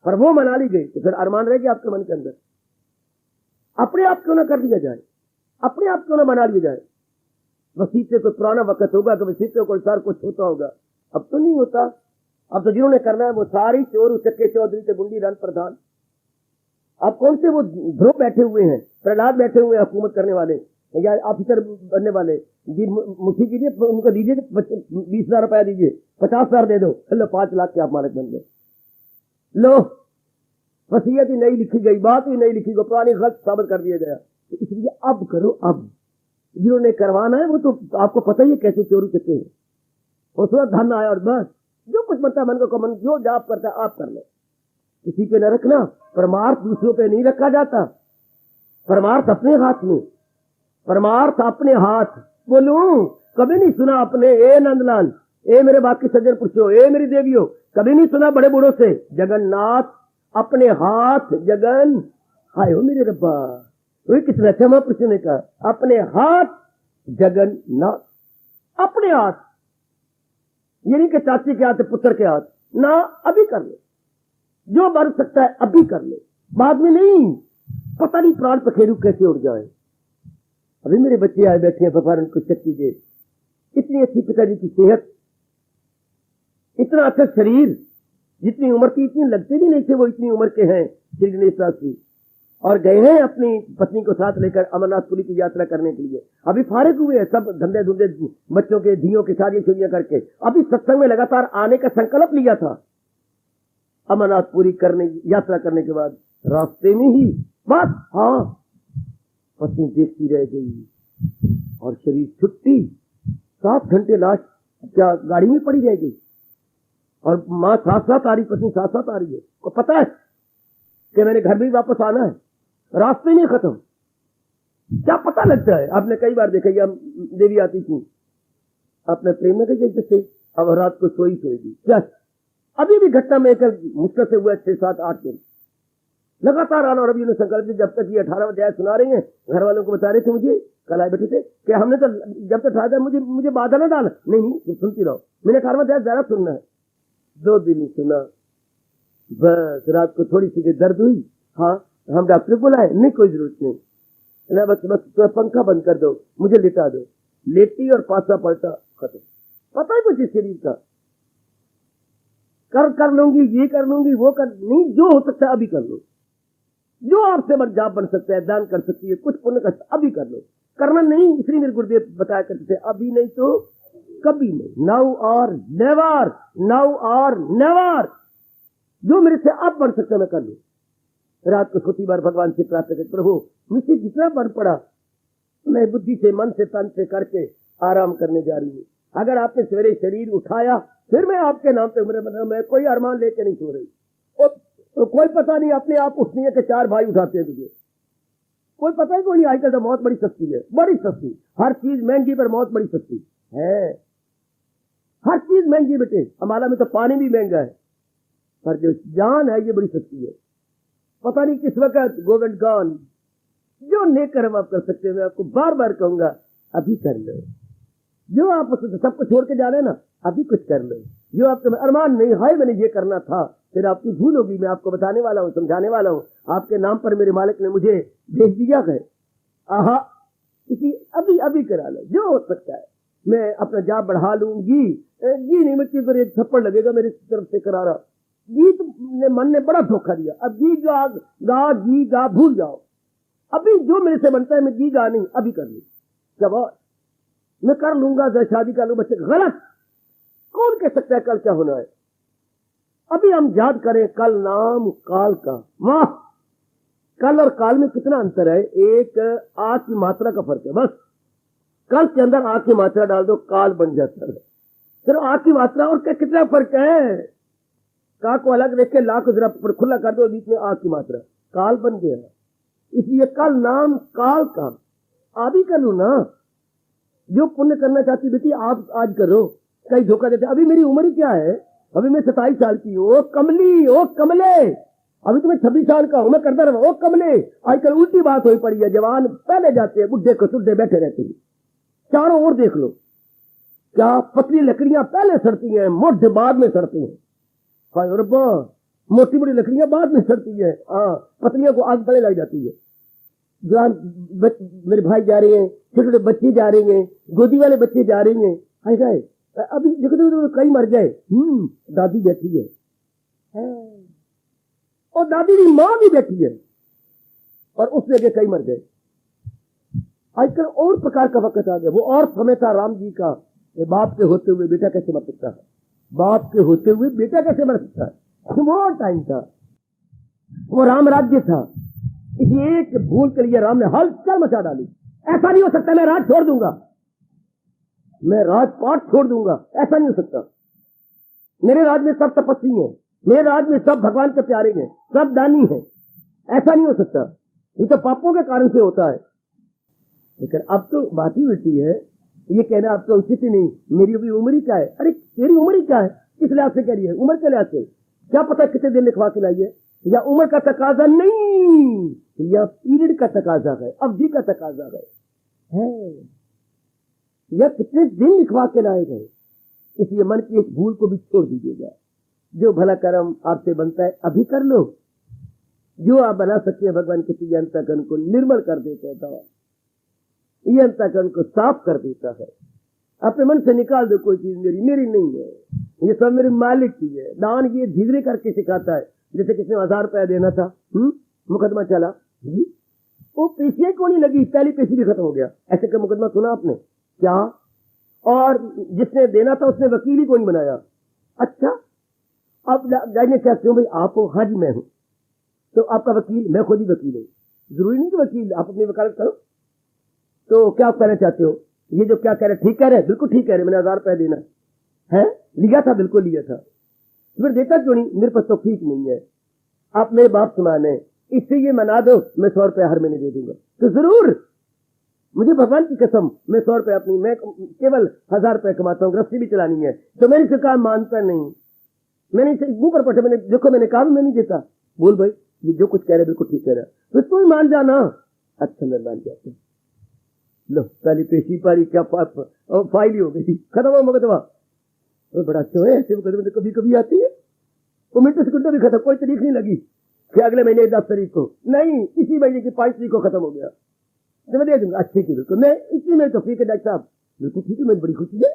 पर वो मना ली गई। तो फिर अरमान रह गया आपके मन के अंदर, अपने आप क्यों ना कर दिया जाए, अपने आप क्यों ना बना लिया जाए। वसीयत से कोई पुराना वक्त होगा कि वसीयत से कोई सार कुछ होता होगा, अब तो नहीं होता। अब तो जिन्होंने करना है वो सारी चोर उचक्के चौधरी से गुंडी रन प्रधान। अब कौन से वो ध्रुव बैठे हुए हैं, प्रहलाद बैठे हुए हैं हुकूमत करने वाले या ऑफिसर बनने वाले जी, मुझे कीजिए, उनको दीजिए 20,000 रुपया दीजिए, 50,000 दे दो, लो 5 लाख के आप मालिक बन गए। लो वसीयत ही नहीं लिखी गई, बात ही नहीं लिखी गई, पुरानी गलत साबित कर दिया गया। तो इसलिए अब करो, अब जिन्होंने करवाना है वो तो आपको पता ही है कैसे चोरी करते हैं, उसमें धन आया और बस जो कुछ बनता है मन को मन जो जाप करता है आप कर ले, किसी पे न रखना। परमार्थ दूसरों पे नहीं रखा जाता, परमार्थ अपने हाथ में, परमार्थ अपने हाथ। बोलूं कभी नहीं सुना अपने, ए नंदलाल, ए मेरे बाकी सज्जन पुरुषों, ए मेरी देवियों, कभी नहीं सुना बड़े बूढ़ों से जगन्नाथ अपने हाथ जगन, हाय हो मेरे रब्बा, वही कितना अच्छा महापुरुष ने कहा, अपने हाथ जगन्नाथ, अपने हाथ। ये नहीं कि चाची के हाथ पुत्र के हाथ ना, अभी कर ले जो बढ़ सकता है, अभी कर ले, बाद में नहीं। पता नहीं प्राण पखेरु कैसे उड़ जाए। अभी मेरे बच्चे आए बैठे हैं, भगवान उनको शक्ति दे, इतनी अच्छी पिताजी की सेहत, इतना अच्छा शरीर, जितनी उम्र की इतनी लगते भी नहीं थे वो इतनी उम्र के हैं श्री गणेश जी, और गए हैं अपनी पत्नी को साथ लेकर अमरनाथपुरी की यात्रा करने के लिए। अभी फारिग हुए हैं सब धंधे धुंधे बच्चों के धियों की शादी चोरियां करके, अभी सत्संग में लगातार आने का संकल्प लिया था। अमरनाथपुरी करने यात्रा करने के बाद रास्ते में ही बस हाँ पत्नी देखती रह गई और शरीर छुट्टी, 7 घंटे लाश क्या गाड़ी में पड़ी रह गई, और माँ साथ साथ आ रही, पत्नी साथ साथ आ रही है, को पता है कि मैंने घर भी वापस आना है, रास्ते नहीं खत्म। क्या पता लगता है, आपने कई बार देखा, ये देवी आती थी अपने प्रेम में जैसे, अब रात को सोएगी क्या। अभी भी घटना में एक मुश्किल से हुआ 6, 7, 8 दिन लगातार आना, और अभी उन्होंने संकल्प दिया, जब तक ये 18वां अध्याय सुना रही हैं, घर वालों को बता रहे थे मुझे, कल आए बैठे थे कि हमने तो जब तक था मुझे बाधा ना डाला, नहीं सुनती रहो, मैंने 18वां अध्याय जरा सुनना है। 2 दिन ही सुना, बस रात को थोड़ी सी दर्द हुई, हाँ हम डॉक्टर को बुलाए, नहीं कोई जरूरत नहीं, बस तो पंखा बंद कर दो, मुझे लिटा दो, लेटी और पासा पलटा, खत्म। पता है मुझे शरीर का, कर लूंगी, ये कर लूंगी, वो कर नहीं, जो हो सकता है अभी कर लो। जो आपसे जाप बन सकता है, दान कर सकती है, कुछ पुण्य कर, अभी कर लो। करना नहीं, इसलिए मेरे गुरुदेव बताया करते थे, अभी नहीं तो कभी नहीं, नाउ और नेवर, नाउ और नेवर। जो मेरे से अब बन सकता है मैं कर लूं। रात को सोती बार भगवान से प्रार्थना कर, प्रभु मुझसे जितना बन पड़ा मैं बुद्धि से, मन से, तन से करके आराम करने जा रही हूँ। अगर आपने सवेरे शरीर उठाया फिर मैं आपके नाम पे, मैं कोई अरमान लेके नहीं सो रही। तो कोई पता नहीं अपने आप उठनी है कि 4 भाई उठाते हैं तुझे, कोई पता ही कोई। आजकल तो मौत बड़ी सस्ती है, बड़ी सस्ती, हर चीज महंगी पर मौत बड़ी सस्ती है। हर चीज महंगी बेटे, अमाला में तो पानी भी महंगा है, पर जो जान है ये बड़ी सस्ती है। पता नहीं किस वक्त गोविंद गॉन। जो नेक कर्म आप कर सकते हैं, मैं आपको बार बार कहूंगा अभी कर लो। जो आप सबको छोड़ के जा रहे हैं ना, अभी कुछ कर लो। जो आपके अरमान नहीं, हाय मैंने ये करना था, फिर आपकी भूल होगी। मैं आपको बताने वाला हूँ, समझाने वाला हूँ। आपके नाम पर मेरे मालिक ने मुझे भेज दिया है, आहा इसी अभी अभी करा लो जो हो सकता है। मैं अपना जाप बढ़ा लूंगी, जी नहीं मुझे फिर एक थप्पड़ लगेगा मेरी तरफ से करारा। गीत ने मन ने बड़ा धोखा दिया, अब गीत गा भूल जाओ। अभी जो मेरे से बनता है मैं गीत गा नहीं, अभी कर लूँ। जब मैं कर लूंगा, शादी कर लूँ, बच्चे गलत। कौन कह सकता है कल क्या होना है? अभी हम याद करें कल नाम काल का। वाह, कल और काल में कितना अंतर है। एक आ की मात्रा का फर्क है बस। कल के अंदर आ की मात्रा डाल दो, काल बन जाता है। सिर्फ आ की मात्रा और क्या, कितना फर्क है। का को अलग देख के ला को जरा खुला कर दो, बीच में आ की मात्रा, काल बन गया। इसलिए कल नाम काल का। अभी कर लू ना, जो पुण्य करना चाहती बेटी आप आज करो। कई धोखा देते, अभी मेरी उम्र ही क्या है, अभी मैं 27 साल की हूँ। ओ कमली, ओ कमले, अभी तो मैं 26 साल का हूं, मैं करता रहा। ओ कमले, आजकल उल्टी बात हो पड़ी है। जवान पहले जाते हैं, बुढ़े को सुड्ढे बैठे रहते हैं। चारों ओर देख लो, क्या पतली लकड़ियां पहले सड़ती हैं, मोटे बाद में सड़ती हैं। मोटी मोटी लकड़ियां बाद में सड़ती है, पतलियों को आग तले लग जाती है। जवान मेरे भाई जा रहे हैं, छोटे छोटे बच्चे जा रहे हैं, गोदी वाले बच्चे जा रहे हैं। अभी देखो तो कई मर गए। दादी बैठी है, और दादी की मां भी बैठी है, और उससे आगे कई मर गए। आजकल और प्रकार का वक्त आ गया। वो और समय था राम जी का, बाप के होते हुए बेटा कैसे मर सकता है, बाप के होते हुए बेटा कैसे मर सकता है। वो टाइम था, वो राम राज्य था। इस एक भूल के लिए राम ने हलचल मचा डाली। ऐसा नहीं हो सकता मैं राज छोड़ दूंगा, मैं राजपाट छोड़ दूंगा, ऐसा नहीं हो सकता। मेरे राज में सब तपस्वी हैं, मेरे राज में सब भगवान के प्यारे हैं, सब दानी हैं, ऐसा नहीं हो सकता। ये तो पापों के कारण से होता है। लेकिन अब तो बात ही उल्टी है। ये कहना अब तो उचित ही नहीं, मेरी अभी उम्र ही क्या है। अरे तेरी उम्र ही क्या है, किस लिहाज से कह रही है? उम्र के लिहाज से क्या पता कितने दिन लिखवा के लाई है, या उम्र का तकाजा नहीं, या पीरियड का तकाजा है, अवधि का तकाजा है, या कितने दिन लिखवा के लाए गए। इसलिए मन की एक भूल को भी छोड़ दीजिएगा। जो भला कर्म आपसे बनता है अभी कर लो। जो आप बना सकते हैं, भगवान किसी अंतःकरण को निर्मल कर देता है, दवा ये अंतःकरण को साफ कर देता है। अपने मन से निकाल दो, कोई चीज मेरी नहीं है, ये सब मेरे मालिक की है। दान ये धीरे करके सिखाता है। जैसे किसी ने 1000 रुपया देना था, मुकदमा चला, वो पेशियां क्यों नहीं लगी, पहली पेशी भी खत्म हो गया। ऐसे का मुकदमा सुना आपने क्या? और जिसने देना था उसने वकील ही कौन बनाया। अच्छा, अब जाने क्या क्यों भाई आप हो? हाँ जी मैं हूं, तो आपका वकील, मैं खुद ही वकील हूं। जरूरी नहीं कि वकील आप अपनी वकालत करो। तो क्या आप कहना चाहते हो? ये जो क्या कह रहे, ठीक कह रहे, बिल्कुल ठीक कह रहे, मैंने 1000 रुपया देना है, लिया था, बिल्कुल लिया था, फिर देता क्यों नहीं? मेरे पास तो ठीक नहीं है, आप मेरे बाप समान है, इससे ये मना दो, मैं 100 रुपया हर महीने दे दूंगा। तो जरूर, मुझे भगवान की कसम, मैं 100 रुपया अपनी, मैं केवल 1000 रुपया कमाता हूँ, गृहस्थी भी चलानी है। तो मेरी सरकार मानता नहीं, मैंने मुंह पर पटे, मैंने देखो मैंने कहा मैं नहीं देता। बोल भाई ये जो कुछ कह रहे बिल्कुल ठीक कह रहा, तो तू ही मान जाना। अच्छा मैं मान जाता, लो पहली पेशी पारी, क्या फाइल ही हो गई, खत्म हो मुकदमा। तो बड़ा अच्छा है, ऐसे मुकदमे तो कभी कभी आती है, वो मिनट सेकंड भी खत्म, कोई तारीख नहीं लगी कि अगले महीने 10 तारीख को नहीं, इसी महीने की 5 तारीख को खत्म हो गया, तो मैं दे दूंगा। अच्छी की बिल्कुल, मैं इसी में तो ठीक है डॉक्टर साहब, बिल्कुल ठीक है, मेरी बड़ी खुशी है,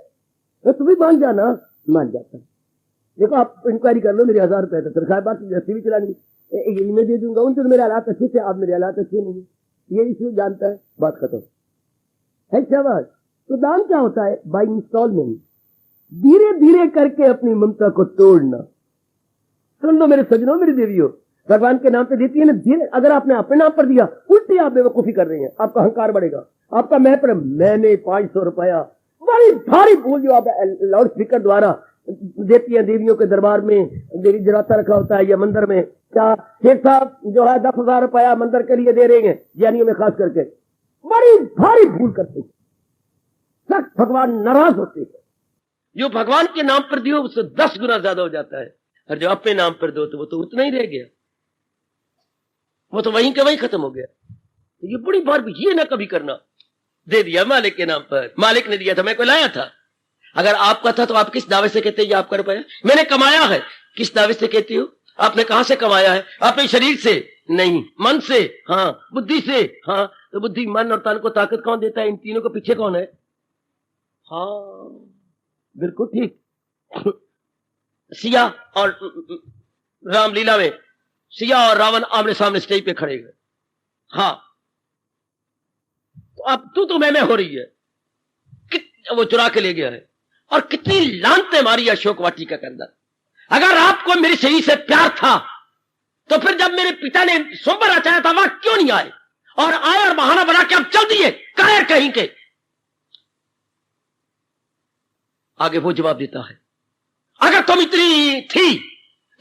तो तुम्हें मान जाना। मान जाता, देखो आप इंक्वायरी कर लो, मेरे 1000 रुपए तनख्वाह, बाकी गृहस्थी भी चलानी, यही मैं दे दूंगा, उनसे तो मेरे हालात अच्छे थे, अब मेरे हालात अच्छे नहीं है, ये इसलिए जानता है, बात खत्म है। शाबाश। तो दान क्या होता है? बाय इंस्टॉलमेंट, धीरे धीरे करके अपनी ममता को तोड़ना। सुन लो मेरे सजनों, मेरी देवियों, भगवान के नाम पे देती है ना धीरे। अगर आपने अपने नाम पर दिया, उल्टी आप बेवकूफी कर रही हैं, आपका अहंकार बढ़ेगा, आपका मैं पर मैंने 500 रुपया, बड़ी भारी भूल जो आप लाउड स्पीकर द्वारा देती है देवियों के दरबार में। देवी जराता रखा होता है या मंदिर में, क्या शेख साहब जो है 10,000 रुपया मंदिर के लिए दे रहे हैं, जैनियों में खास करके, बड़ी भारी भूल करते हैं, सख्त भगवान नाराज होते हैं। जो भगवान के नाम पर दियो उससे 10 गुना ज्यादा हो जाता है, और जो अपने नाम पर दो तो वो तो उतना ही रह गया, वो तो वहीं के वहीं खत्म हो गया। तो ये बड़ी बार भी ये ना कभी करना, दे दिया मालिक के नाम पर, मालिक ने दिया था, मैं कोई लाया था। अगर आपका था तो आप किस दावे से कहते हैं ये आपका रुपया मैंने कमाया है? किस दावे से कहती हो? आपने कहां से कमाया है? अपने शरीर से नहीं, मन से, हाँ, बुद्धि से, हाँ। तो बुद्धि, मन और तन को ताकत कौन देता है? इन तीनों के पीछे कौन है? हाँ, बिल्कुल ठीक। सिया और रामलीला में सिया और रावण आमने सामने स्टेज पे खड़े गए। हाँ, तो अब तू मैं हो रही है, वो चुरा के ले गया है, और कितनी लानते मारी अशोक वाटिका के अंदर। अगर आपको मेरे शरीर से प्यार था तो फिर जब मेरे पिता ने स्वयंवर रचाया था वहां क्यों नहीं आए? और आए और बहाना बना के अब चल दिए, कायर कहीं के। आगे वो जवाब देता है, अगर तुम इतनी थी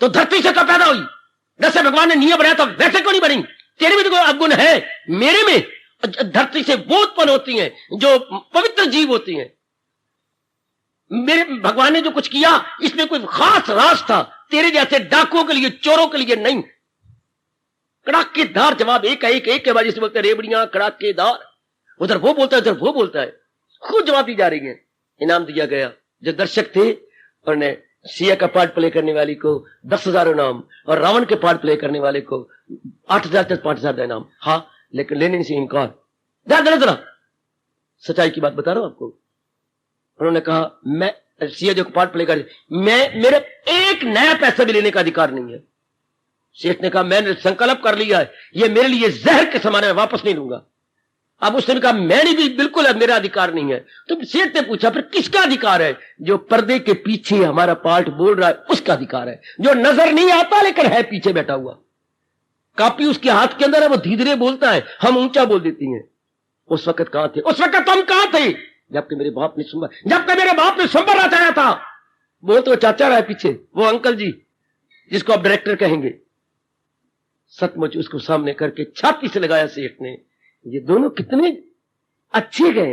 तो धरती से तो पैदा हुई, जैसे भगवान ने नियम बनाया तो वैसे क्यों नहीं बनी? तेरे में तो कोई अवगुण है, मेरे में धरती से वो उत्पन्न होती हैं जो पवित्र जीव होती हैं। मेरे भगवान ने जो कुछ किया इसमें कोई खास राज था, तेरे जैसे डाकुओं के लिए, चोरों के लिए नहीं। कड़ाकेदार जवाब, एक के बाद जिस वक्त रेबड़ियां कड़ाकेदार, उधर वो बोलता है, उधर वो बोलता है, खुद जवाब दी जा रही है। इनाम दिया गया, जो दर्शक थे उन्हें सिया का पार्ट प्ले करने वाली को 10,000 इनाम, और रावण के पार्ट प्ले करने वाले को 8,000 से 5,000 इनाम। हाँ, लेकिन लेने से इनकार। जरा सच्चाई की बात बता रहा हूं आपको। उन्होंने कहा, मैं सिया जो पार्ट प्ले कर, मेरे एक नया पैसा भी लेने का अधिकार नहीं है। शेठ ने कहा, मैंने संकल्प कर लिया है, ये मेरे लिए जहर के समान है, वापस नहीं लूंगा। अब उसने कहा, मैंने भी बिल्कुल मेरा अधिकार नहीं है। तो सेठ ने पूछा, फिर किसका अधिकार है? जो पर्दे के पीछे हमारा पार्ट बोल रहा है उसका अधिकार है, जो नजर नहीं आता लेकिन है पीछे बैठा हुआ। कापी उसके हाथ के अंदर है, वो धीरे बोलता है, हम ऊंचा बोल देती हैं। उस वक्त कहां थे? उस वक्त तुम कहां थे? जबकि मेरे बाप ने संबर रचाया था। बोल तो चाचा रहा है पीछे, वो अंकल जी जिसको आप डायरेक्टर कहेंगे। सचमुच उसको सामने करके छाती से लगाया सेठ ने। ये दोनों कितने अच्छे गए,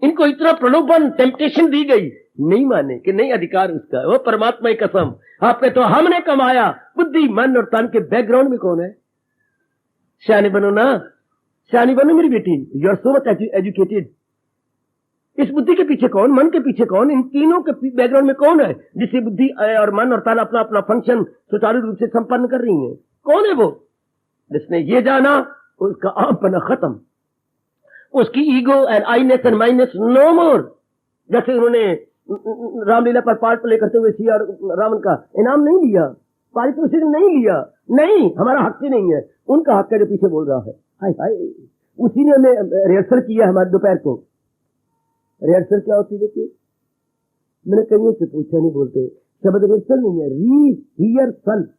इनको इतना प्रलोभन, टेम्पटेशन दी गई, नहीं माने कि नहीं अधिकार उसका। वो परमात्मा की कसम, आपने तो हमने कमाया। बुद्धि, मन और तन के बैकग्राउंड में कौन है? सियाने बनो ना, सियानी बनो मेरी बेटी। You are so much educated. इस बुद्धि के पीछे कौन, मन के पीछे कौन, इन तीनों के बैकग्राउंड में कौन है जिससे बुद्धि और मन और तन अपना अपना फंक्शन सुचारू रूप से संपन्न कर रही है? कौन है वो? जिसने ये जाना, उसका आमपना खत्म, उसकी ego and Iness and mineness no more. जैसे उन्होंने रामलीला पर पार्ट प्ले करते हुए सिया और रावण का इनाम नहीं लिया, पारितोषिक नहीं लिया, नहीं, हमारा हक ही नहीं है, उनका हक है जो पीछे बोल रहा है। हाय हाय, उसी ने हमें रिहर्सल किया हमारे दोपहर को। रिहर्सल क्या होती है देखिए, मैंने कहीं से पूछा, नहीं बोलते शब्द रिहर्सल नहीं है, रिहर्सल।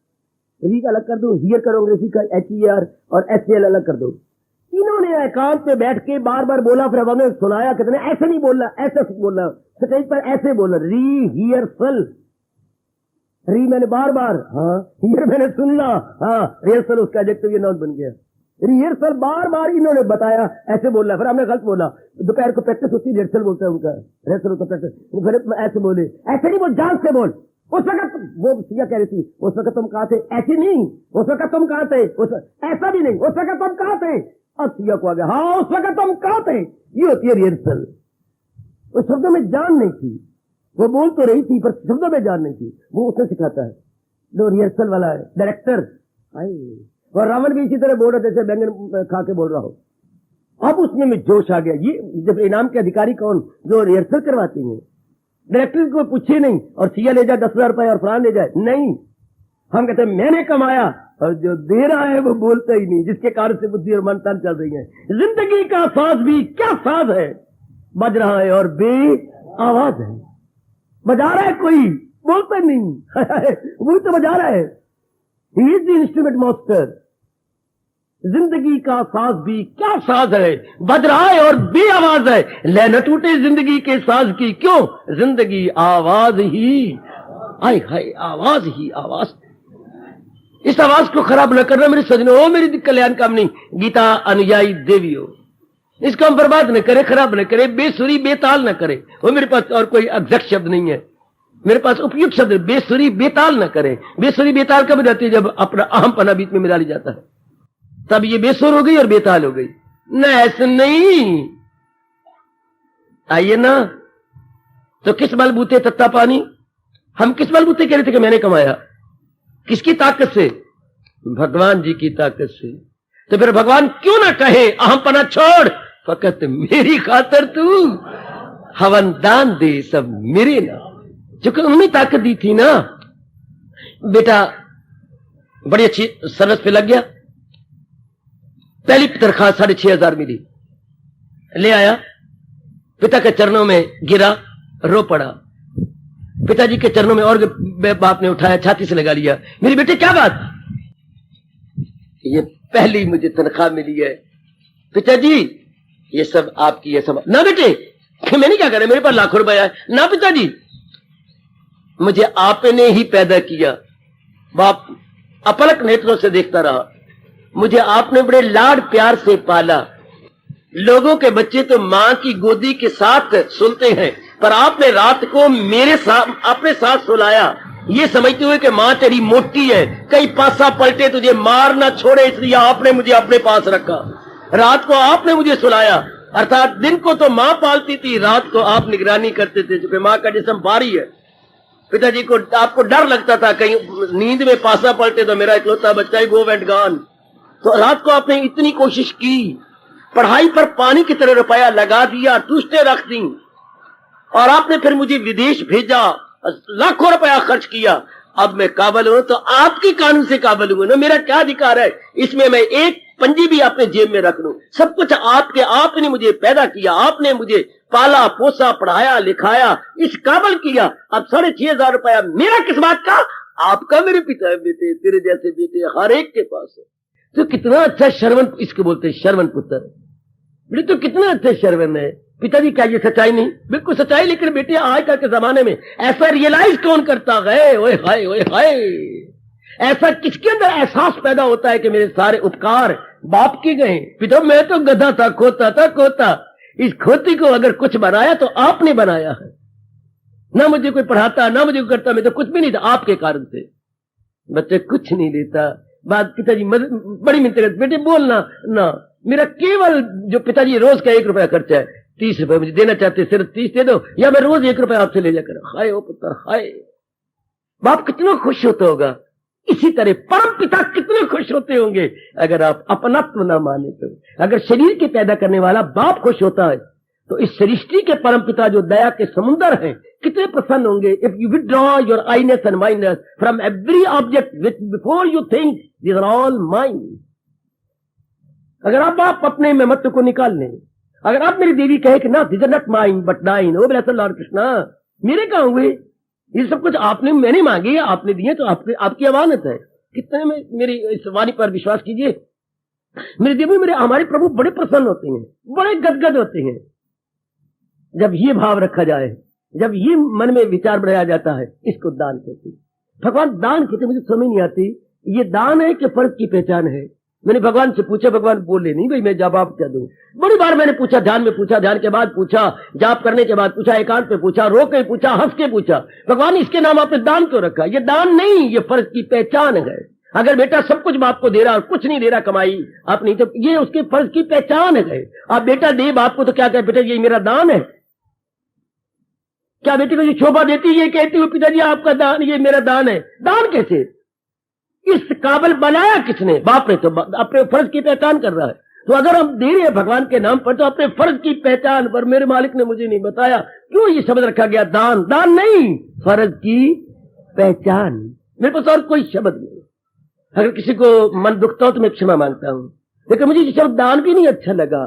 री का अलग कर दो, हियर करो अंग्रेजी का HER और HL अलग कर दो। इन्होंने एकांत पे बैठ के बार बार बोला, फिर हमने सुनाया, कितने ऐसे नहीं बोलना, ऐसे बोलना, स्टेज पर ऐसे बोलना, रिहर्सल। री मैंने बार बार, हाँ, हियर मैंने सुनना, हाँ, रिहर्सल उसका एडजेक्टिव ये नाउन बन गया। रिहर्सल बार बार इन्होंने बताया, ऐसे बोलना, फिर हमने गलत बोला। दोपहर को प्रैक्टिस होती है, रिहर्सल बोलता है उनका, रिहर्सल होता प्रैक्टिस, फिर ऐसे बोले, ऐसे नहीं बोल, जान से बोल। उस वक्त वो सिया कह रही थी, उस वक्त तुम कहां थे? ऐसे नहीं, उस वक्त तुम कहां थे? ऐसा भी नहीं, उस वक्त तुम कहां थे? अब सिया को आ गया, हाँ, उस वक्त तुम कहां थे? ये होती है रिहर्सल। उस शब्दों में जान नहीं थी, वो बोल तो रही थी पर शब्दों में जान नहीं थी, वो उसे सिखाता है जो रिहर्सल वाला है, डायरेक्टर। और रावण भी इसी तरह बोल रहा जैसे बैंगन खा के बोल रहा हो। अब उसमें में जोश आ गया। ये जब इनाम के अधिकारी कौन? जो रिहर्सल करवाती हैं। डायरेक्टर को पूछे नहीं और सिया ले जाए 10,000 रुपए और फलान ले जाए, नहीं, हम कहते हैं मैंने कमाया, और जो दे रहा है वो बोलता ही नहीं, जिसके कारण से बुद्धि और मन तन चल रही है। जिंदगी का साज भी क्या साज है, बज रहा है और बे आवाज है। बजा रहा है कोई, बोलता नहीं वो तो बजा रहा है। He is the instrument master. जिंदगी का साज भी क्या साज है, बज रहा है और बे आवाज है। ले न टूटे जिंदगी के साज की, क्यों? जिंदगी आवाज ही, आय हाय आवाज ही आवाज। इस आवाज को खराब न करना मेरे सजनों, मेरी कल्याण कामनी गीता अनुयायी देवियों, इसको हम बर्बाद न करे, खराब न करे, बेसुरी बेताल न करे। वो मेरे पास और कोई एग्जैक्ट शब्द नहीं है, मेरे पास उपयुक्त शब्द, बेसुरी बेताल न करे। बेसुरी बेताल कब जाती है? जब अपना अहमपना बीच में मिला ली जाता है, तब ये बेसुर हो गई और बेताल हो गई। न ऐसे नहीं, आइए ना। तो किस बलबूते तत्ता पानी, हम किस बलबूते कह रहे थे कि मैंने कमाया? किसकी ताकत से? भगवान जी की ताकत से। तो फिर भगवान क्यों ना कहे अहमपना छोड़, फकत मेरी खातर तू हवन दान दे, सब मेरे ना। क्योंकि उन्होंने ताकत दी थी ना। बेटा बड़ी अच्छी सर्विस पे लग गया, पहली तनख्वाह 6,500 मिली, ले आया, पिता के चरणों में गिरा, रो पड़ा। पिताजी के चरणों में और बाप ने उठाया, छाती से लगा लिया। मेरी बेटे क्या बात? ये पहली मुझे तनख्वाह मिली है पिताजी, ये सब आपकी, ये सब ना बेटे। मैंने क्या करा, मेरे पास लाखों रुपया है ना पिताजी, मुझे आपने ही पैदा किया। बाप अपलक नेत्रों से देखता रहा, मुझे आपने बड़े लाड प्यार से पाला। लोगों के बच्चे तो मां की गोदी के साथ सुनते हैं, पर आपने रात को मेरे साथ अपने साथ सुलाया, ये समझते हुए कि मां तेरी मोटी है, कहीं पासा पलटे तुझे मार ना छोड़े, इसलिए आपने मुझे अपने पास रखा। रात को आपने मुझे सुलाया, अर्थात दिन को तो मां पालती थी, रात को आप निगरानी करते थे, क्योंकि मां का जिस्म भारी है। पिताजी को आपको डर लगता था कहीं नींद में पासा पलटे तो मेरा इकलौता बच्चा ही गो वेंट गॉन। तो रात को आपने इतनी कोशिश की, पढ़ाई पर पानी की तरह रुपया लगा दिया, टूस्टे रख दी, और आपने फिर मुझे विदेश भेजा, लाखों रुपया खर्च किया। अब मैं काबिल हूं तो आपकी कानून से काबिल हूं ना, मेरा क्या अधिकार है इसमें मैं एक पंजी भी अपने जेब में रख लूं? सब कुछ आपके, आपने मुझे पैदा किया, आपने मुझे पाला पोसा, पढ़ाया लिखाया, इस काबिल किया। अब 6,500 रुपया मेरा किस बात का? आपका। मेरे पिता है बेटे, तेरे जैसे बेटे हर एक के पास है। तो कितना अच्छा शरवण, इसको बोलते हैं शरवण पुत्र। बेटे तो कितना अच्छा शरवण है। पिताजी क्या ये सच्चाई नहीं? बिल्कुल सच्चाई, लेकिन बेटे आजकल के जमाने में ऐसा रियलाइज कौन करता है? ओए हाय ओए हाय, ऐसा किसके अंदर एहसास पैदा होता है कि मेरे सारे उपकार बाप के गए? पिता मैं तो गधा था, खोता था, खोता। इस खोती को अगर कुछ बनाया तो आपने बनाया है ना। मुझे कोई पढ़ाता ना मुझे कोई करता, मैं तो कुछ भी नहीं था, आपके कारण से। बच्चे कुछ नहीं देता, बात पिताजी बड़ी मिन्नत करते, बेटे बोलना ना। मेरा केवल जो पिताजी रोज का 1 रुपया खर्चा है, 30 रुपए मुझे देना चाहते, सिर्फ 30 दे दो, या मैं रोज 1 रुपया आपसे ले जाकर। हाय ओ पुत्र हाय, बाप कितना खुश होता होगा। इसी तरह परम पिता कितने खुश होते होंगे अगर आप अपनत्व न माने तो। अगर शरीर के पैदा करने वाला बाप खुश होता है तो इस सृष्टि के परम पिता जो दया के समुंदर हैं कितने प्रसन्न होंगे। If you withdraw your Iness and mindness from every object which before you think these are all mine. अगर आप अपने में मत्व को निकाल लें, अगर आप मेरी देवी कहे कि ना this are not mine but thine, O blessed lord Krishna, मेरे कहा हुए ये सब कुछ आपने, मैंने मांगी, आपने दिए, तो आपकी अमानत है। कितने में मेरी इस वाणी पर विश्वास कीजिए, मेरे देवी, मेरे हमारे प्रभु बड़े प्रसन्न होते हैं, बड़े गदगद होते हैं जब ये भाव रखा जाए, जब ये मन में विचार बढ़ाया जाता है। इसको दान कहते हैं। भगवान दान कहते, मुझे समझ नहीं आती ये दान है कि फर्ज की पहचान है। मैंने भगवान से पूछा, भगवान बोले नहीं भाई मैं जवाब क्या दूं। बड़ी बार मैंने पूछा, ध्यान में पूछा, ध्यान के बाद पूछा, जाप करने के बाद पूछा, एकांत में पूछा, रो के पूछा, हंस के पूछा, भगवान इसके नाम आपने दान क्यों रखा? ये दान नहीं, ये फर्ज की पहचान है। अगर बेटा सब कुछ बाप को दे रहा और कुछ नहीं दे रहा कमाई अपनी, तो ये उसके फर्ज की पहचान है। आप बेटा दे बाप को तो क्या कहे, बेटा ये मेरा दान है। क्या बेटी को ये शोभा देती, ये कहती हो पिताजी आपका दान, ये मेरा दान है? दान कैसे? इस काबिल बनाया किसने? बाप ने तो अपने फर्ज की पहचान कर रहा है। तो अगर हम दे रहे हैं भगवान के नाम पर तो अपने फर्ज की पहचान पर। मेरे मालिक ने मुझे नहीं बताया क्यों ये शब्द रखा गया दान। दान नहीं, फर्ज की पहचान। मेरे पास और कोई शब्द नहीं। अगर किसी को मन दुखता हो तो मैं क्षमा मांगता हूं, लेकिन मुझे ये शब्द दान भी नहीं अच्छा लगा।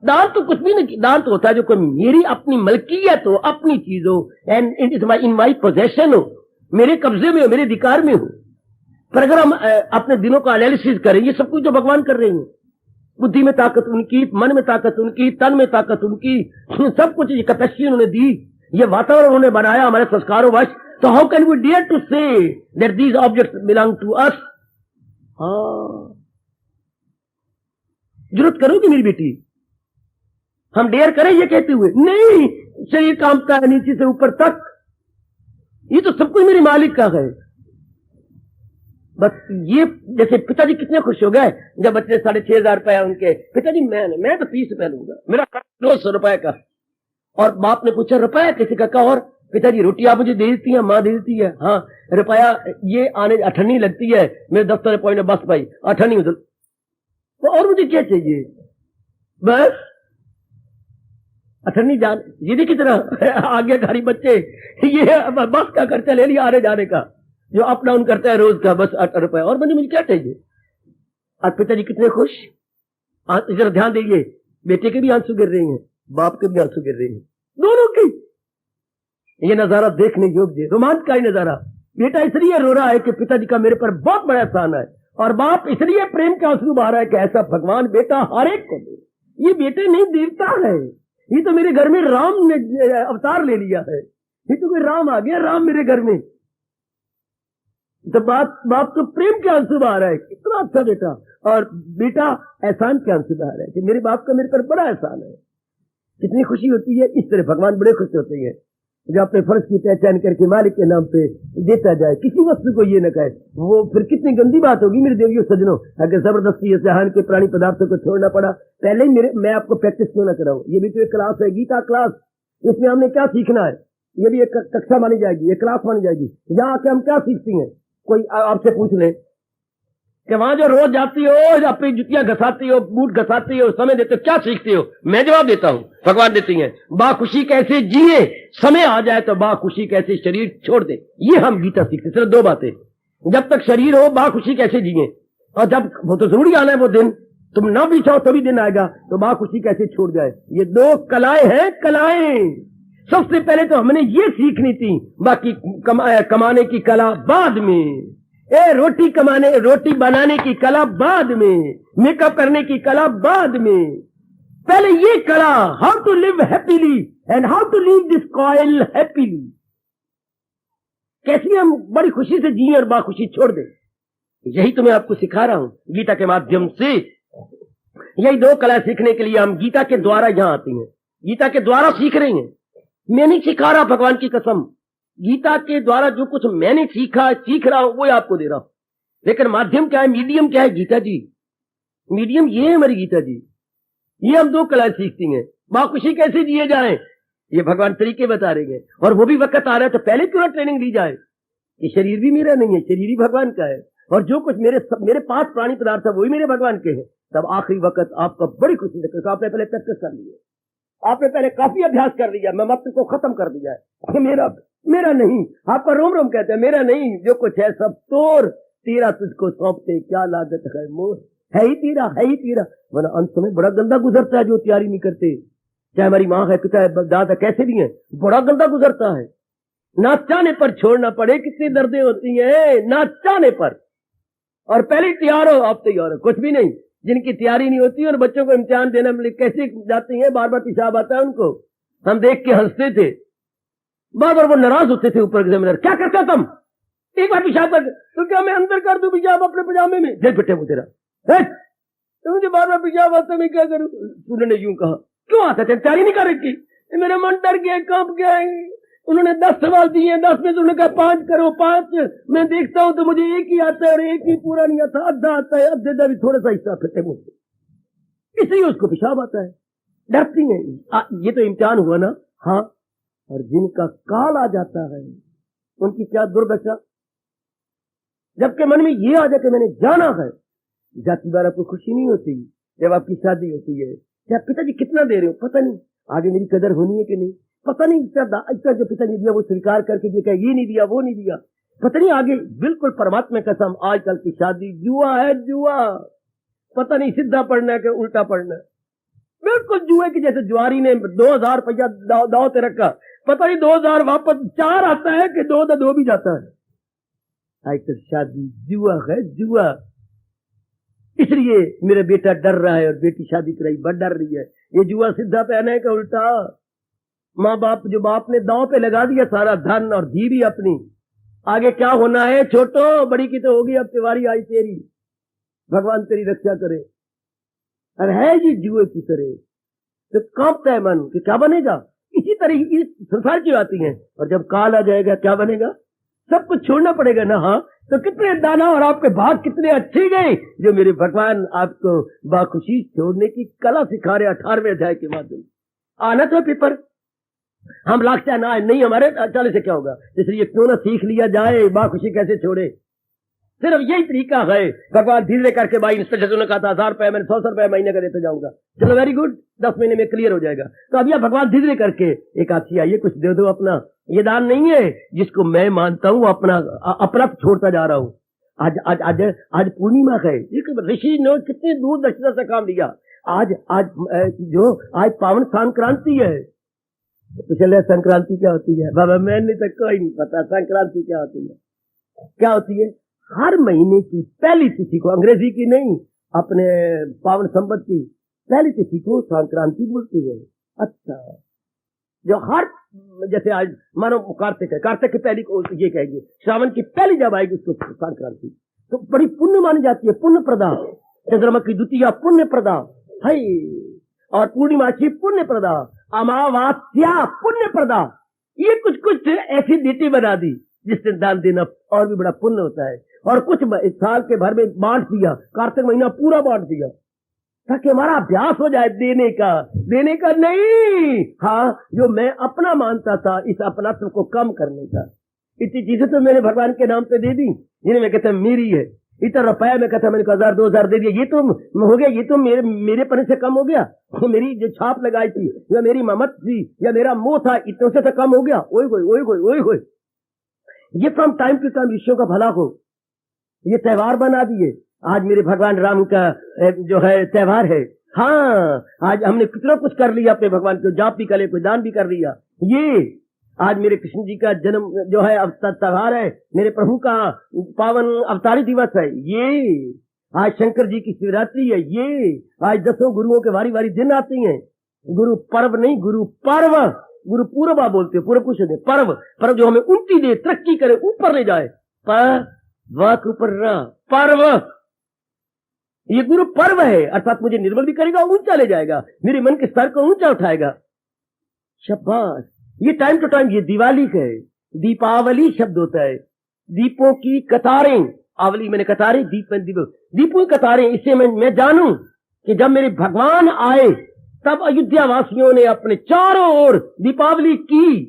दान तो कुछ भी नहीं, दान तो होता है जो कोई मेरी अपनी मलकियत हो, अपनी चीज हो, and it is in my possession हो, मेरे कब्जे में हो, मेरे अधिकार में हो। पर अगर हम अपने दिलों का एनालिसिस करें, ये सब कुछ जो भगवान कर रहे हैं, बुद्धि में ताकत उनकी, मन में ताकत उनकी, तन में ताकत उनकी, सब कुछ ये कैपेसिटी उन्होंने दी, ये वातावरण उन्होंने बनाया हमारे संस्कारों वश, तो how can we dare to say that these objects belong to us? जरूरत करोगी मेरी बेटी, हम डेयर करें ये कहते हुए? नहीं, शरीर कांपता है नीचे से ऊपर तक, ये तो सब कुछ मेरे मालिक का है। बस ये, जैसे पिताजी कितने खुश हो गए जब बच्चे 6,500 रुपया उनके, पिताजी मैं तो 30 रुपया लूंगा, मेरा 200 रुपए का। और बाप ने पूछा रुपया किसी का? और पिताजी रोटी आप मुझे दे देती है, माँ दे देती है? हाँ। रुपया ये आने अठन्नी लगती है, मेरे दफ्तर पहुंचने बस भाई अठन्नी उधर, तो और मुझे क्या चाहिए? बस अठन्नी जान जीदी की तरह आगे गाड़ी बच्चे, ये बस का खर्चा ले लिया आने जाने का, जो अप डाउन करता है रोज का, बस 8 रुपए, और मुझे क्या चाहिए? आज पिताजी कितने खुश। जरा ध्यान दीजिए, बेटे के भी आंसू गिर रहे हैं, बाप के भी आंसू गिर रहे हैं, दोनों की। ये नजारा देखने योग्य, रोमांचकारी नजारा। बेटा इसलिए रो रहा है कि पिताजी का मेरे पर बहुत बड़ा एहसान है, और बाप इसलिए प्रेम के आंसू बहा रहा है कि ऐसा भगवान बेटा हर एक को दे। ये बेटे नहीं देवता है, ये तो मेरे घर में राम ने अवतार ले लिया है, ये तो कोई राम आ गया, राम मेरे घर में। तो बाप तो प्रेम के आंसू बहा रहा है, कितना अच्छा बेटा, और बेटा एहसान के आंसू बहा रहा है कि मेरे बाप का मेरे पर बड़ा एहसान है। कितनी खुशी होती है। इस तरह भगवान बड़े खुश होते हैं जो अपने फर्ज की पहचान करके मालिक के नाम पे देता जाए, किसी वस्तु को ये न कहे। वो फिर कितनी गंदी बात होगी मेरे देवियों सज्जनों, अगर जबरदस्ती ये जहान के प्राणी पदार्थों को छोड़ना पड़ा। पहले ही मैं आपको प्रैक्टिस क्यों ना कराऊं? ये भी तो एक क्लास है, गीता क्लास, इसमें हमने क्या सीखना है, ये भी एक कक्षा मानी जाएगी, एक क्लास मानी जाएगी। यहाँ आके हम क्या सीखती हैं? कोई आपसे पूछ ले कि वहां जो रोज जाती हो, अपनी जुतियां घसाती हो, बूट घसाती हो, समय देते हो, क्या सीखती हो? मैं जवाब देता हूं, भगवान देती हैं, बाखुशी कैसे जिए, समय आ जाए तो बाखुशी कैसे शरीर छोड़ दे। ये हम गीता सीखते। सिर्फ 2 बातें, जब तक शरीर हो बाखुशी कैसे जिए, और जब वो तो जरूरी आना है वो दिन, तुम ना भी चाहो तभी दिन आएगा तो बाखुशी कैसे छोड़ जाए। ये 2 कलाएं हैं, कलाएं। सबसे पहले तो हमने ये सीखनी थी, बाकी कमाने की कला बाद में, रोटी बनाने की कला बाद में, मेकअप करने की कला बाद में। पहले ये कला, how to live happily and how to leave this coil happily, कैसे हम बड़ी खुशी से जिए और बाखुशी छोड़ दें। यही तो मैं आपको सिखा रहा हूं गीता के माध्यम से। यही 2 कला सीखने के लिए हम गीता के द्वारा यहां आती हैं, गीता के द्वारा सीख रहे हैं। मैं नहीं सिखा रहा, भगवान की कसम, गीता के द्वारा जो कुछ मैंने सीख रहा हूं वो आपको दे रहा हूं। लेकिन माध्यम क्या है, मीडियम क्या है? गीता जी। मीडियम ये है हमारी गीता जी। ये हम 2 कला सीखती हैं। बाखुशी कैसे जिए जाए ये भगवान तरीके बता रहे हैं, और वो भी वक्त आ रहा है तो पहले क्यों ना ट्रेनिंग दी जाए कि शरीर भी मेरा नहीं है, शरीर ही भगवान का है, और जो कुछ मेरे 5 प्राणी पदार्थ है वही मेरे भगवान के हैं। तब आखिरी वक्त आपका बड़ी खुशी से, आपने पहले प्रैक्टिस कर ली है, आपने पहले काफी अभ्यास कर लिया, मैं मत को खत्म कर दिया है, मेरा नहीं। आपका रोम रोम कहते हैं मेरा नहीं, जो कुछ है सब तोर, तेरा तुझको सौंपते क्या लागत है मोर। है ही तेरा, है ही तेरा, वरना अंत में बड़ा गंदा गुजरता है जो तैयारी नहीं करते। चाहे हमारी माँ है, पिता है, दादा कैसे भी है, बड़ा गंदा गुजरता है। ना चाहने पर छोड़ना पड़े, कितनी दर्दें होती हैं ना चाहने पर। और पहले तैयार हो, आप तैयार हो, कुछ भी नहीं। जिनकी तैयारी नहीं होती और बच्चों को इम्तिहान देने में कैसे जाती हैं, बार बार पेशाब आता है उनको, हम देख के हंसते थे, बार बार वो नाराज होते थे ऊपर एग्जामिनर, क्या करता तुम, एक बार पेशाब कर तो क्या मैं अंदर कर दूं पेशाब अपने पजामे में? जेल पिटे वो तेरा, तो मुझे बार बार पेशाब आता, मैं क्या करूं? स्टूडेंट ने यूं कहा, क्यों आता थे, तैयारी नहीं कर रखी? मेरा मन डर गया, कांप गया। उन्होंने 10 सवाल दिए, 10 में तो उन्होंने कहा 5 करो, 5 मैं देखता हूं तो मुझे एक ही आता है, और एक ही पूरा नहीं आता, आधा आता है, आधे का भी थोड़ा सा हिस्सा फिटे मुंह से, इसलिए उसको पेशाब आता है। डरती है। ये तो इम्तिहान हुआ ना। हाँ, और जिनका काल आ जाता है उनकी क्या दुर्दशा। जबकि मन में ये आ जाए कि मैंने जाना है, जाति बार आपको खुशी नहीं होती। जब आपकी शादी होती है, क्या पिताजी कितना दे रहे हो, पता नहीं आगे मेरी कदर होनी है कि नहीं, पता नहीं। इसका जो पिताजी दिया वो स्वीकार करके ये कहे ये नहीं दिया वो नहीं दिया, पता नहीं आगे, बिल्कुल परमात्मा कसम, आजकल की शादी जुआ है, जुआ। पता नहीं सीधा पढ़ना है कि उल्टा पढ़ना है, बिल्कुल जुए की जैसे। जुआरी ने 2000 रुपया दाव पे रखा, पता नहीं 2000 वापस 4 आता है कि 2 भी जाता है। आजकल शादी जुआ है, जुआ। इसलिए मेरा बेटा डर रहा है और बेटी शादी कराई बड़ डर रही है। ये जुआ सीधा पहना है कि उल्टा? माँ बाप, जो बाप ने दांव पे लगा दिया सारा धन और धी भी अपनी, आगे क्या होना है? छोटो बड़ी की तो होगी, अब तिवारी आई तेरी, भगवान तेरी रक्षा करे। और है जी जुए की तरह, तो कांपता है मन कि क्या बनेगा। इसी तरह इस संसार की आती है, और जब काल आ जाएगा क्या बनेगा? सब कुछ छोड़ना पड़ेगा ना। हाँ, तो कितने दाना और आपके भाग कितने अच्छे गए जो मेरे भगवान आपको बाखुशी छोड़ने की कला सिखा रहे 18वें अध्याय के माध्यम। आना तो पेपर, हम लाख ना नहीं, हमारे चले से क्या होगा? इसलिए क्यों ना सीख लिया जाए बाखुशी कैसे छोड़े। सिर्फ यही तरीका है। भगवान धीरे करके भाई इंस्पेक्टर ने कहा था 1000 रुपए, मैंने 100 रुपए महीने का देते जाऊंगा। चलो वेरी गुड, 10 महीने में क्लियर हो जाएगा। तो अब यह भगवान धीरे करके एक आखी आइए कुछ दे दो अपना। ये दान नहीं है जिसको मैं मानता हूँ, अपना छोड़ता जा रहा हूँ। आज आज आज आज पूर्णिमा है, ऋषि ने कितनी दूर दक्षिणा से काम लिया। आज पावन संक्रांति है। तो चले संक्रांति क्या होती है बाबा? मैंने तो कोई नहीं पता संक्रांति क्या होती है। क्या होती है? हर महीने की पहली तिथि को, अंग्रेजी की नहीं, अपने पावन संवत की पहली तिथि को संक्रांति बोलती है। अच्छा, जो हर, जैसे आज मानो कार्तिक है, कार्तिक की पहली को ये कहेंगे, श्रावण की पहली जब आएगी उसको संक्रांति, तो बड़ी पुण्य मानी जाती है, पुण्य प्रदा। चंद्रमा की द्वितीया पुण्य प्रदा है, और पूर्णिमा की पुण्य प्रदा, अमावास्या पुण्य प्रदा। ये कुछ कुछ ऐसी नीति बना दी जिससे दान देना और भी बड़ा पुण्य होता है। और कुछ साल के भर में बांट दिया, कार्तिक महीना पूरा बांट दिया, ताकि हमारा अभ्यास हो जाए देने का नहीं। हाँ, जो मैं अपना मानता था, इस अपनात्व को कम करने का। इतनी चीजें तो मैंने भगवान के नाम पे दे दी, जिन्हें मैं कहता मेरी है। इतना रुपया मैं कहता मैंने 1000 2000 दे दिया, ये तो हो गया, ये तो मेरे पने से कम हो गया। तो मेरी जो छाप लगाई थी, या मेरी ममत थी, या मेरा मोह था, इतने से तो कम हो गया। ओए होए, ये फ्रॉम टाइम टू टाइम ऋषियों का भला हो, ये त्योहार बना दिए। आज मेरे भगवान राम का जो है त्योहार है। हाँ, आज हमने कितना कुछ कर लिया अपने भगवान को, जाप भी कर लिया, कोई दान भी कर लिया। ये आज मेरे कृष्ण जी का जन्म जो है त्योहार है, मेरे प्रभु का पावन अवतारी दिवस है। ये आज शंकर जी की शिवरात्रि है। ये आज 10 गुरुओं के वारी वारी दिन आती हैं। गुरु पर्व नहीं, गुरु पर्व। गुरु पूर्वा बोलते, पूर्व कुछ नहीं, पर्व जो हमें उन्नति दे, तरक्की करे, ऊपर ले जाए। वाक ऊपर पर्व, ये गुरु पर्व है, अर्थात मुझे निर्मल भी करेगा, ऊंचा ले जाएगा, मेरे मन के स्तर को ऊंचा उठाएगा। शाबाश। ये टाइम टू टाइम, ये दिवाली का है, दीपावली शब्द होता है, दीपों की कतारें। आवली मैंने कतारें, दीपों की कतारें। इससे मैं जानूं कि जब मेरे भगवान आए तब अयोध्या वासियों ने अपने चारों ओर दीपावली की,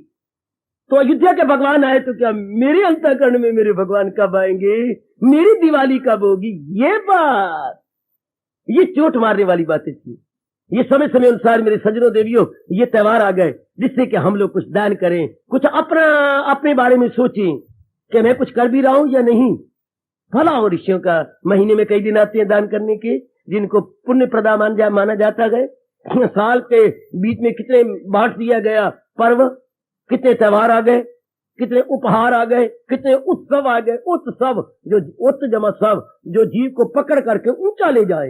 तो अयोध्या के भगवान आए तो क्या मेरे अंतःकरण में मेरे भगवान कब आएंगे, मेरी दिवाली कब होगी? ये बात, ये चोट मारने वाली बातें थी। ये समय समय अनुसार मेरे सज्जनों देवियों ये त्योहार आ गए, जिससे कि हम लोग कुछ दान करें, कुछ अपने बारे में सोचें कि मैं कुछ कर भी रहा हूं या नहीं। भला हो ऋषियों का महीने में कई दिन आते हैं दान करने के, जिनको पुण्य प्रदा माना जाता है। साल के बीच में कितने बांट दिया गया पर्व, कितने त्योहार आ गए, कितने उपहार आ गए, कितने उत्सव आ गए। उत्सव जो उत जमा सब, जो जीव को पकड़ करके ऊंचा ले जाए,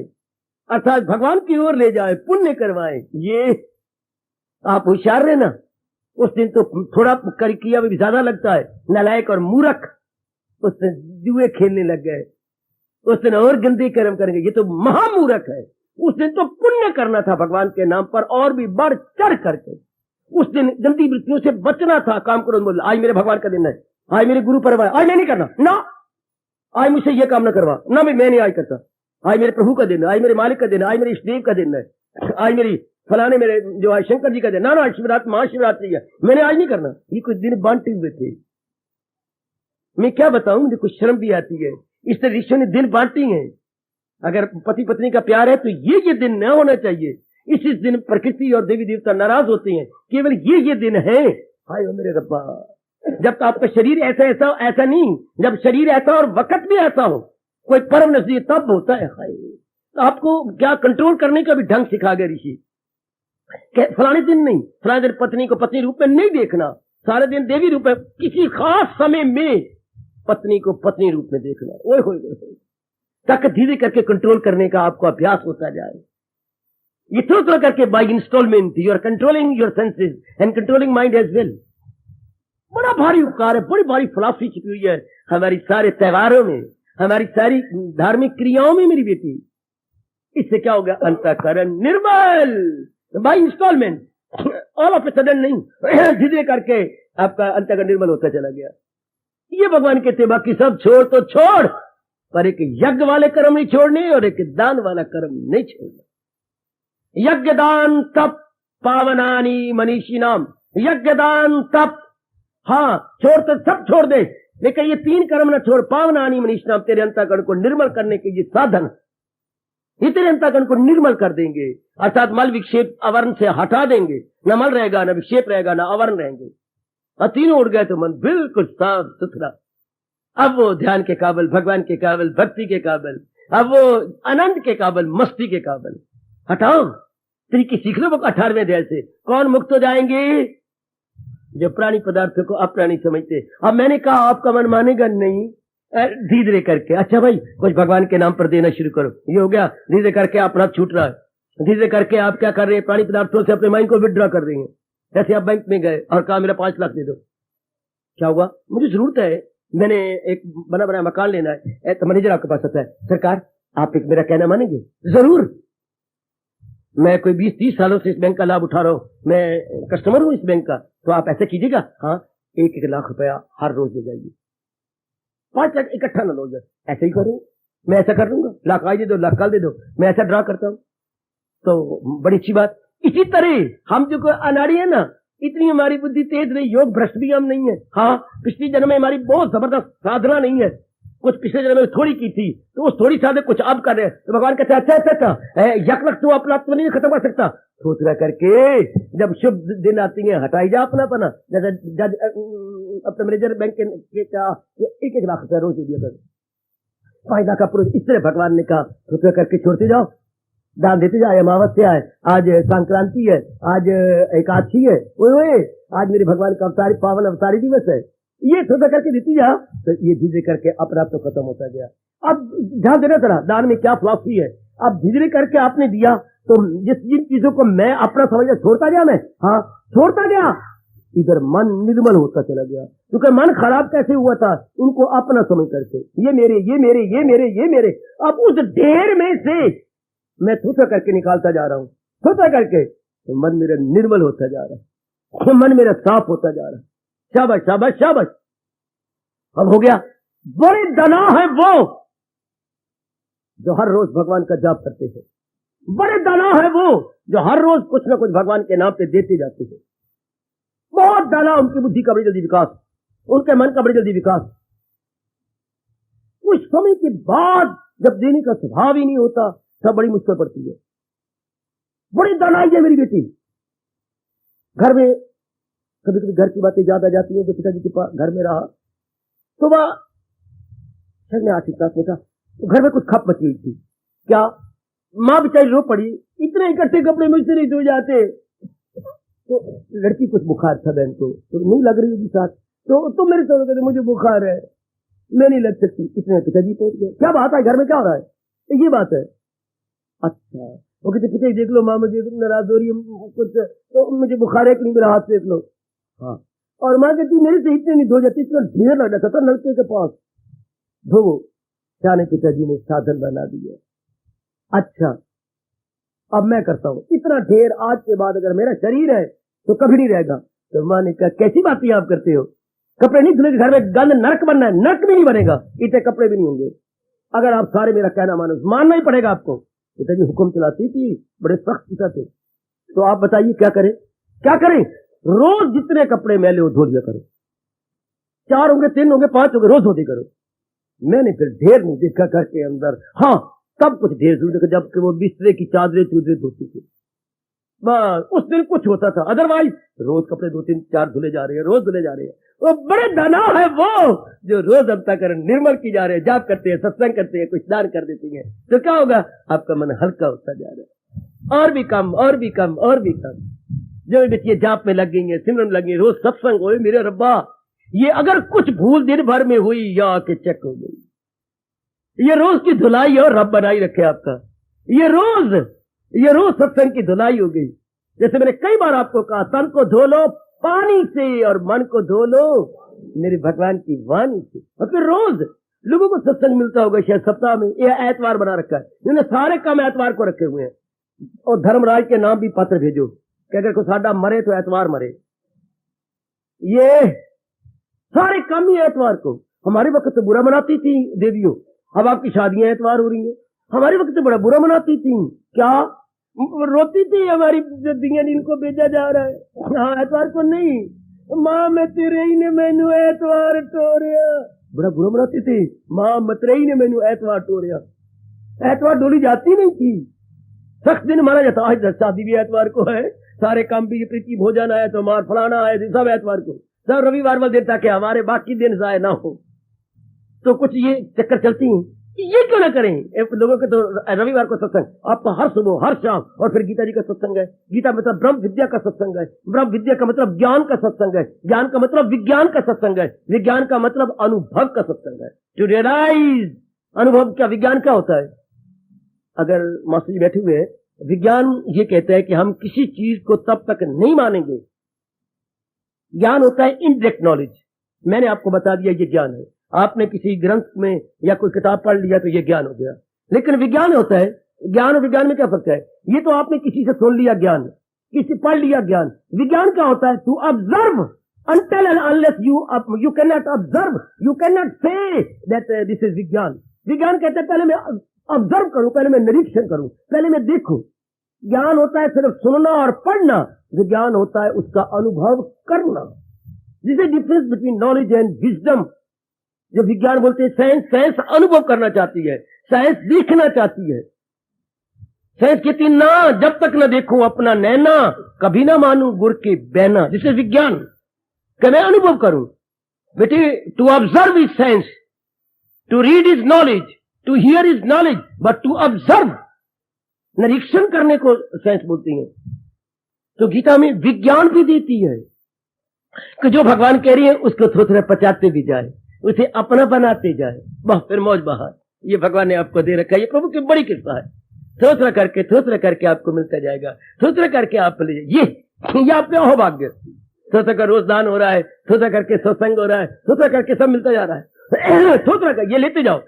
अर्थात भगवान की ओर ले जाए, पुण्य करवाए। ये आप होशियार रहना। उस दिन तो थोड़ा किया भी ज्यादा लगता है। नालायक और मूर्ख उस दिन जुए खेलने लग गए, उस दिन और गंदे कर्म करेंगे, ये तो महामूर्ख है। उस दिन तो पुण्य करना था भगवान के नाम पर, और भी बढ़ चढ़ करके। उस दिन गंदी वृत्तियों से बचना था। काम करो, बोल आज मेरे भगवान का दिन है, आज मेरे गुरु पर्व है, आज मैं नहीं करना ना, आज मुझसे ये काम ना करवा ना, मैं नहीं आज करता। आज मेरे प्रभु का दिन है, आज मेरे मालिक का दिन है, आज मेरे इष्टदेव का दिन है, आज मेरी फलाने मेरे जो है शंकर जी का दिन, ना शिवरात्रि महाशिवरात्रि है, मैंने आज नहीं करना। ये कुछ दिन बांटे हुए थे। मैं क्या बताऊं, मुझे कुछ शर्म भी आती है। इस तरह ऋषियों ने दिन बांटी हैं। अगर पति पत्नी का प्यार है तो ये दिन न होना चाहिए। इस दिन प्रकृति और देवी देवता नाराज होते हैं। केवल ये दिन है। हाय मेरे रब्बा, जब तो आपका शरीर ऐसा नहीं, जब शरीर ऐसा और वक्त भी ऐसा हो, कोई परम नजदीक तब होता है। हाय, तो आपको क्या कंट्रोल करने का भी ढंग सिखा गए ऋषि। फलाने दिन नहीं, फलाने दिन पत्नी को पत्नी रूप में नहीं देखना, सारे दिन देवी रूप में, किसी खास समय में पत्नी को पत्नी रूप में देखना। ओए होए होए, ताकि धीरे करके कंट्रोल करने का आपको अभ्यास होता जाए। ये थोड़ा करके by installment you are controlling your senses and controlling mind as well. बड़ा भारी उपकार है, बड़ी भारी फिलॉसफी छिपी हुई है हमारी सारे त्योहारों में, हमारी सारी धार्मिक क्रियाओं में मेरी बेटी। इससे क्या हो गया? अंतःकरण निर्मल by installment, all of a sudden नहीं, धीरे करके आपका अंतःकरण निर्मल होता चला गया। ये भगवान कहते बाकी सब छोड़ तो छोड़, पर एक यज्ञ वाले कर्म नहीं छोड़ने और एक दान वाला कर्म नहीं छोड़ना। यज्ञ दान तप पावनानी मनीषी नाम, यज्ञ दान तप, हाँ छोड़ तो सब छोड़ दे, लेकिन ये 3 कर्म न छोड़। पावनानी मनीषी नाम, तेरे अंतःकरण को निर्मल करने के ये साधन, ये तेरे अंतःकरण को निर्मल कर देंगे, अर्थात मल विक्षेप आवरण से हटा देंगे। न मल रहेगा, न विक्षेप रहेगा, न आवरण रहेंगे, और 3 उड़ गए तो मन बिल्कुल साफ सुथरा। अब वो ध्यान के काबिल, भगवान के काबिल, भक्ति के काबिल, अब वो आनंद के काबिल, मस्ती के काबिल। हटाओ तरीके सीख लो। 18वें अध्याय से कौन मुक्त हो जाएंगे? जो प्राणी पदार्थों को अप्राणी समझते। अब मैंने कहा आपका मन मानेगा नहीं, धीरे धीरे करके, अच्छा भाई कुछ भगवान के नाम पर देना शुरू करो। ये हो गया, धीरे करके अपना छूट रहा है। धीरे करके आप क्या कर रहे हैं? प्राणी पदार्थों से अपने माइंड को विड्रॉ कर रही हैं। जैसे आप बैंक में गए और कहा मेरा 5 लाख दे दो, क्या हुआ? मुझे जरूरत है, मैंने एक बना बना मकान लेना है। तो मैनेजर आपके पास आता है, सरकार आप एक मेरा कहना मानेंगे? जरूर, मैं कोई 20-30 सालों से इस बैंक का लाभ उठा रहा हूं, मैं कस्टमर हूं इस बैंक का, तो आप ऐसा कीजिएगा, हाँ 1-1 लाख रुपया हर रोज दे जाइए, 5 लाख इकट्ठा न लो, ऐसे ही करूं, मैं ऐसा कर लूंगा, लाख आज दे दो, लाख कल दे दो, मैं ऐसा ड्रा करता हूं। तो बड़ी अच्छी बात। इसी तरह हम जो अनाड़ी है ना, इतनी हमारी बुद्धि तेज नहीं, योग भ्रष्ट भी हम नहीं है। हाँ पिछली जन्म में हमारी बहुत जबरदस्त साधना नहीं है, कुछ पिछले जन्म में थोड़ी की थी, तो उस थोड़ी साधना कुछ अब कर रहे हैं। तो भगवान कहते हैं अच्छा यक लग तो अपना तो नहीं खत्म कर सकता, सोच रहा करके जब शुभ दिन आती है हटाई जा अपना पना। जैसे जज अपने मैनेजर बैंक के 1-1 लाख रुपया रोज दिया कर, 5 लाख का पुरुष। इस तरह भगवान ने कहा सोच करके छोड़ते जाओ, दान देते जाए। अमावस्या है, आज संक्रांति है, आज एकादशी है, ओए आज मेरे भगवान का अवतारी पावन अवतारी दिवस है, ये सोचा करके देती जा, तो ये धीरे करके अपना तो खत्म होता गया। अब ध्यान देना जरा दान में क्या फिलॉसफी है। अब धीरे करके आपने दिया तो जिन चीजों को मैं अपना समझ छोड़ता गया, मैं हाँ छोड़ता गया, इधर मन निर्मल होता चला गया। क्योंकि मन खराब कैसे हुआ था, उनको अपना समझ करके ये मेरे ये मेरे ये मेरे ये मेरे। अब उस ढेर में से मैं थोड़ा करके निकालता जा रहा हूं, थोड़ा करके, तो मन मेरा निर्मल होता जा रहा है, मन मेरा साफ होता जा रहा है। शाबाश शाबाश शाबाश। अब हो गया। बड़े दना है वो जो हर रोज भगवान का जाप करते हैं, बड़े दना है वो जो हर रोज कुछ न कुछ भगवान के नाम पे देते जाते हैं। बहुत दना, उनकी बुद्धि का बड़ी जल्दी विकास, उनके मन का बड़ी जल्दी विकास। कुछ समय के बाद जब देने का स्वभाव ही नहीं होता, तब बड़ी मुश्किल पड़ती है। बड़ी दनाई है मेरी बेटी। घर में कभी कभी घर की बातें ज्यादा जाती हैं। जो पिताजी के पास घर में रहा तो वह शायद मैं 8वीं क्लास में था, तो घर में कुछ खप मची हुई थी। क्या माँ बेचारी रो पड़ी, इतने इकट्ठे कपड़े मुझसे नहीं धो जाते। तो लड़की कुछ बुखार था बहन को, तो नहीं लग रही होगी साथ, तो मेरे साथ कहते मुझे बुखार है, मैं नहीं लग सकती। इतने पिताजी पहुंच गए, क्या बात है घर में क्या हो रहा है? ये बात है। अच्छा वो कहते पिताजी देख लो माँ मुझे नाराज हो रही है कुछ, तो मुझे बुखार है कि नहीं, मेरा हाथ देख लो। हाँ, और माँ कहती मेरे से इतने नहीं धो जाती, इतना ढेर लग जाता था नलके के पास धो। क्या नहीं पिताजी ने साधन बना दिया। अच्छा अब मैं करता हूँ इतना ढेर, आज के बाद अगर मेरा शरीर है तो कभी नहीं रहेगा। तो माँ ने कहा कैसी बातें आप करते हो, कपड़े नहीं धुले, घर में गंद नरक बनना है, नरक भी नहीं बनेगा, इतने कपड़े भी नहीं होंगे अगर आप सारे मेरा कहना मानो। मानना ही पड़ेगा आपको। पिताजी हुक्म चलाती थी, बड़े सख्त पिता थे। तो आप बताइए क्या करें, क्या करें? रोज जितने कपड़े मैले हो धो दिया करो, 4 होंगे 3 होंगे 5 होंगे, रोज धो दिया करो। मैंने फिर ढेर नहीं देखा घर के अंदर, हाँ सब कुछ ढेर जरूर देखा, जबकि वो बिस्तरे की चादरें चूदरे धोती थी। बस उस दिन कुछ होता था, अदरवाइज रोज कपड़े 2-3-4 धुले जा रहे हैं, रोज धुले जा रहे हैं। वो बड़े दानव है वो जो रोज अंतःकरण निर्मल की जा रहे हैं, जाप करते हैं, सत्संग करते हैं, कुछ दान कर देती हैं, तो क्या होगा? आपका मन हल्का होता जा रहा है। और भी कम, और भी कम, और भी कम। जो बच्चे जाप में लग गई है, सिमरन लग गई, रोज सत्संग हो, मेरे रब्बा ये अगर कुछ भूल दिन भर में हुई या आके चेक हो गई। ये रोज की धुलाई और रब बनाई रखे आपका। ये रोज सत्संग की धुलाई हो गई। जैसे मैंने कई बार आपको कहा, तन को धो लो पानी से और मन को धो लो मेरे भगवान की वाणी से। और फिर रोज लोगों को सत्संग मिलता होगा, शायद सप्ताह में। यह एतवार बना रखा है, इन्होंने सारे काम एतवार को रखे हुए हैं। और धर्मराज के नाम भी पत्र भेजो कि अगर कोई साडा मरे तो एतवार मरे। ये सारे काम ही एतवार को। हमारे वक्त तो बुरा मनाती थी देवियों, अब आपकी शादियां एतवार हो रही हैं। हमारे वक्त तो बड़ा बुरा मनाती थी, क्या रोती थी हमारी दिया, इनको भेजा जा रहा है। हाँ, एतवार को नहीं, मां मैं तेरे ही ने मैनू एतवार टोरिया, बड़ा बुरा मनाती थी। मां मतरेई ने मैनू एतवार टोरिया। एतवार डोली जाती नहीं थी, सख्त दिन माना जाता। आज शादी भी एतवार को है, सारे काम भी, प्रीति भोजन आया तो मार फलाना आया, सब एतवार को, सब रविवार वाले दिन, ताकि हमारे बाकी दिन जाए ना हो। तो कुछ ये चक्कर चलती हैं, ये क्यों ना करें? लोगों के तो रविवार को सत्संग, आपका हर सुबह हर शाम, और फिर गीता जी का सत्संग है। गीता मतलब ब्रह्म विद्या का सत्संग है, ब्रह्म विद्या का मतलब ज्ञान का सत्संग है, ज्ञान का मतलब विज्ञान का सत्संग है, विज्ञान का मतलब अनुभव का सत्संग है। टू रियलाइज, अनुभव क्या, विज्ञान क्या होता है? अगर मास्टर जी बैठे हुए, विज्ञान ये कहता है कि हम किसी चीज को तब तक नहीं मानेंगे। ज्ञान होता है इनडायरेक्ट नॉलेज। मैंने आपको बता दिया ये ज्ञान है। आपने किसी ग्रंथ में या कोई किताब पढ़ लिया तो ये ज्ञान हो गया। लेकिन विज्ञान होता है, ज्ञान और विज्ञान में क्या फर्क है? ये तो आपने किसी से सुन लिया ज्ञान, किसी पढ़ लिया ज्ञान। विज्ञान क्या होता है? To observe until and unless you cannot observe, you cannot say that this is विज्ञान। विज्ञान कहते हैं पहले मैं ऑब्जर्व करूं, पहले मैं निरीक्षण करूं, पहले मैं देखूं। ज्ञान होता है सिर्फ सुनना और पढ़ना, विज्ञान होता है उसका अनुभव करना। This is difference between knowledge and wisdom. जो विज्ञान बोलते हैं साइंस, साइंस अनुभव करना चाहती है, साइंस देखना चाहती है। साइंस कहती ना, जब तक न देखूं अपना नैना, कभी ना मानूं गुर के बहना। दिस इज विज्ञान, कि मैं अनुभव करूं। बेटे, to observe is science, to read is knowledge, to hear is knowledge, but to observe, निरीक्षण करने को साइंस बोलती है। तो गीता में विज्ञान भी देती है कि जो भगवान कह रही है उसको थोड़ा थोड़ा पचाते भी जाए, उसे अपना बनाते जाए, वह फिर मौज बहार। ये भगवान ने आपको दे रखा है, ये प्रभु की बड़ी कृपा है। थोड़ा थोड़ा करके आपको मिलता जाएगा, थोड़ा करके आप ले, ये आपका अहोभाग्य। थोड़ा कर रोज दान हो रहा है, थोड़ा करके सत्संग हो रहा है, थोड़ा करके सब मिलता जा रहा है। थोड़ा कर ये लेते जाओ,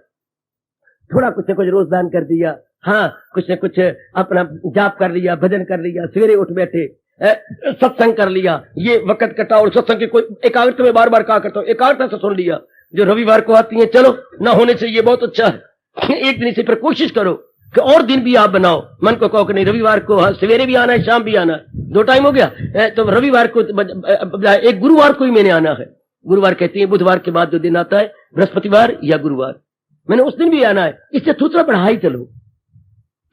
थोड़ा कुछ न कुछ रोज दान कर दिया, हाँ कुछ न कुछ अपना जाप कर लिया, भजन कर लिया, सवेरे उठ बैठे सत्संग कर लिया, ये वक्त कटा। और सत्संग की कोई एकाग्रता में बार बार कहा करता हूँ, एकाग्रता से सुन लिया। जो रविवार को आती है, चलो ना होने से ये बहुत अच्छा है, एक दिन से फिर कोशिश करो कि और दिन भी आप बनाओ। मन को कहो कि नहीं रविवार को सवेरे भी आना है, शाम भी आना है, 2 टाइम हो गया। तो रविवार को एक गुरुवार को ही मैंने आना है। गुरुवार कहती है बुधवार के बाद जो दिन आता है, बृहस्पतिवार या गुरुवार, मैंने उस दिन भी आना है। इससे थोड़ा बढ़ाई चलो,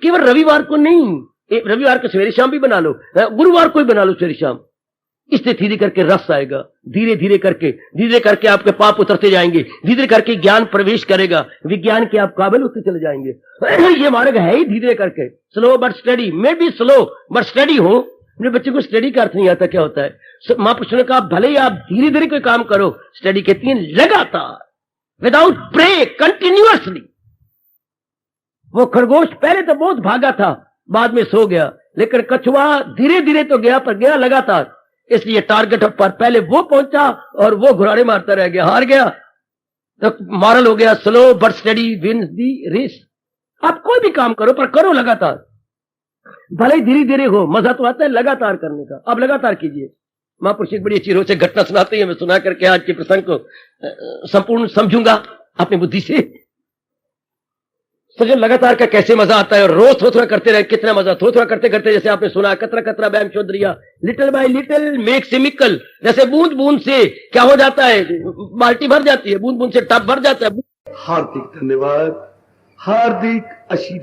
केवल रविवार को नहीं, रविवार को सवेरे शाम भी बना लो, गुरुवार को ही बना लो सवेरे शाम। इससे धीरे करके रस आएगा, धीरे धीरे करके आपके पाप उतरते जाएंगे, धीरे करके ज्ञान प्रवेश करेगा, विज्ञान के आप काबिल होते चले जाएंगे। ये मार्ग है ही धीरे करके, स्लो बट स्टडी। मैं भी स्लो बट स्टडी हूं। मेरे बच्चे को स्टडी का अर्थ नहीं आता क्या होता है। महापुरुषों ने कहा भले ही आप धीरे धीरे कोई काम करो, स्टडी कहती है लगातार, विदाउट ब्रेक, कंटिन्यूअसली। वो खरगोश पहले तो बहुत भागा था, बाद में सो गया, लेकिन कछुआ धीरे धीरे तो गया पर गया लगातार। इसलिए टारगेट पर पहले वो पहुंचा और वो घुराड़े मारता रह गया, हार गया। तो मॉरल हो गया, slow but steady wins the race. आप कोई भी काम करो पर करो लगातार, भले ही धीरे धीरे हो, मजा तो आता है लगातार करने का। आप लगातार कीजिए। महापुरुष एक बड़ी अच्छी रोज से घटना सुनाते हैं, मैं सुना करके आज के प्रसंग को संपूर्ण समझूंगा अपनी बुद्धि से। सजन लगातार का कैसे मजा आता है, और रोज थोड़ा करते रहे कितना मजा। थोड़ा करते करते, जैसे आपने सुना, कतरा कतरा बैम चौधरिया, little by little makes a mickle. जैसे बूंद बूंद से क्या हो जाता है, बाल्टी भर जाती है, बूंद बूंद से टब भर जाता है। हार्दिक धन्यवाद, हार्दिक आशीर्वाद।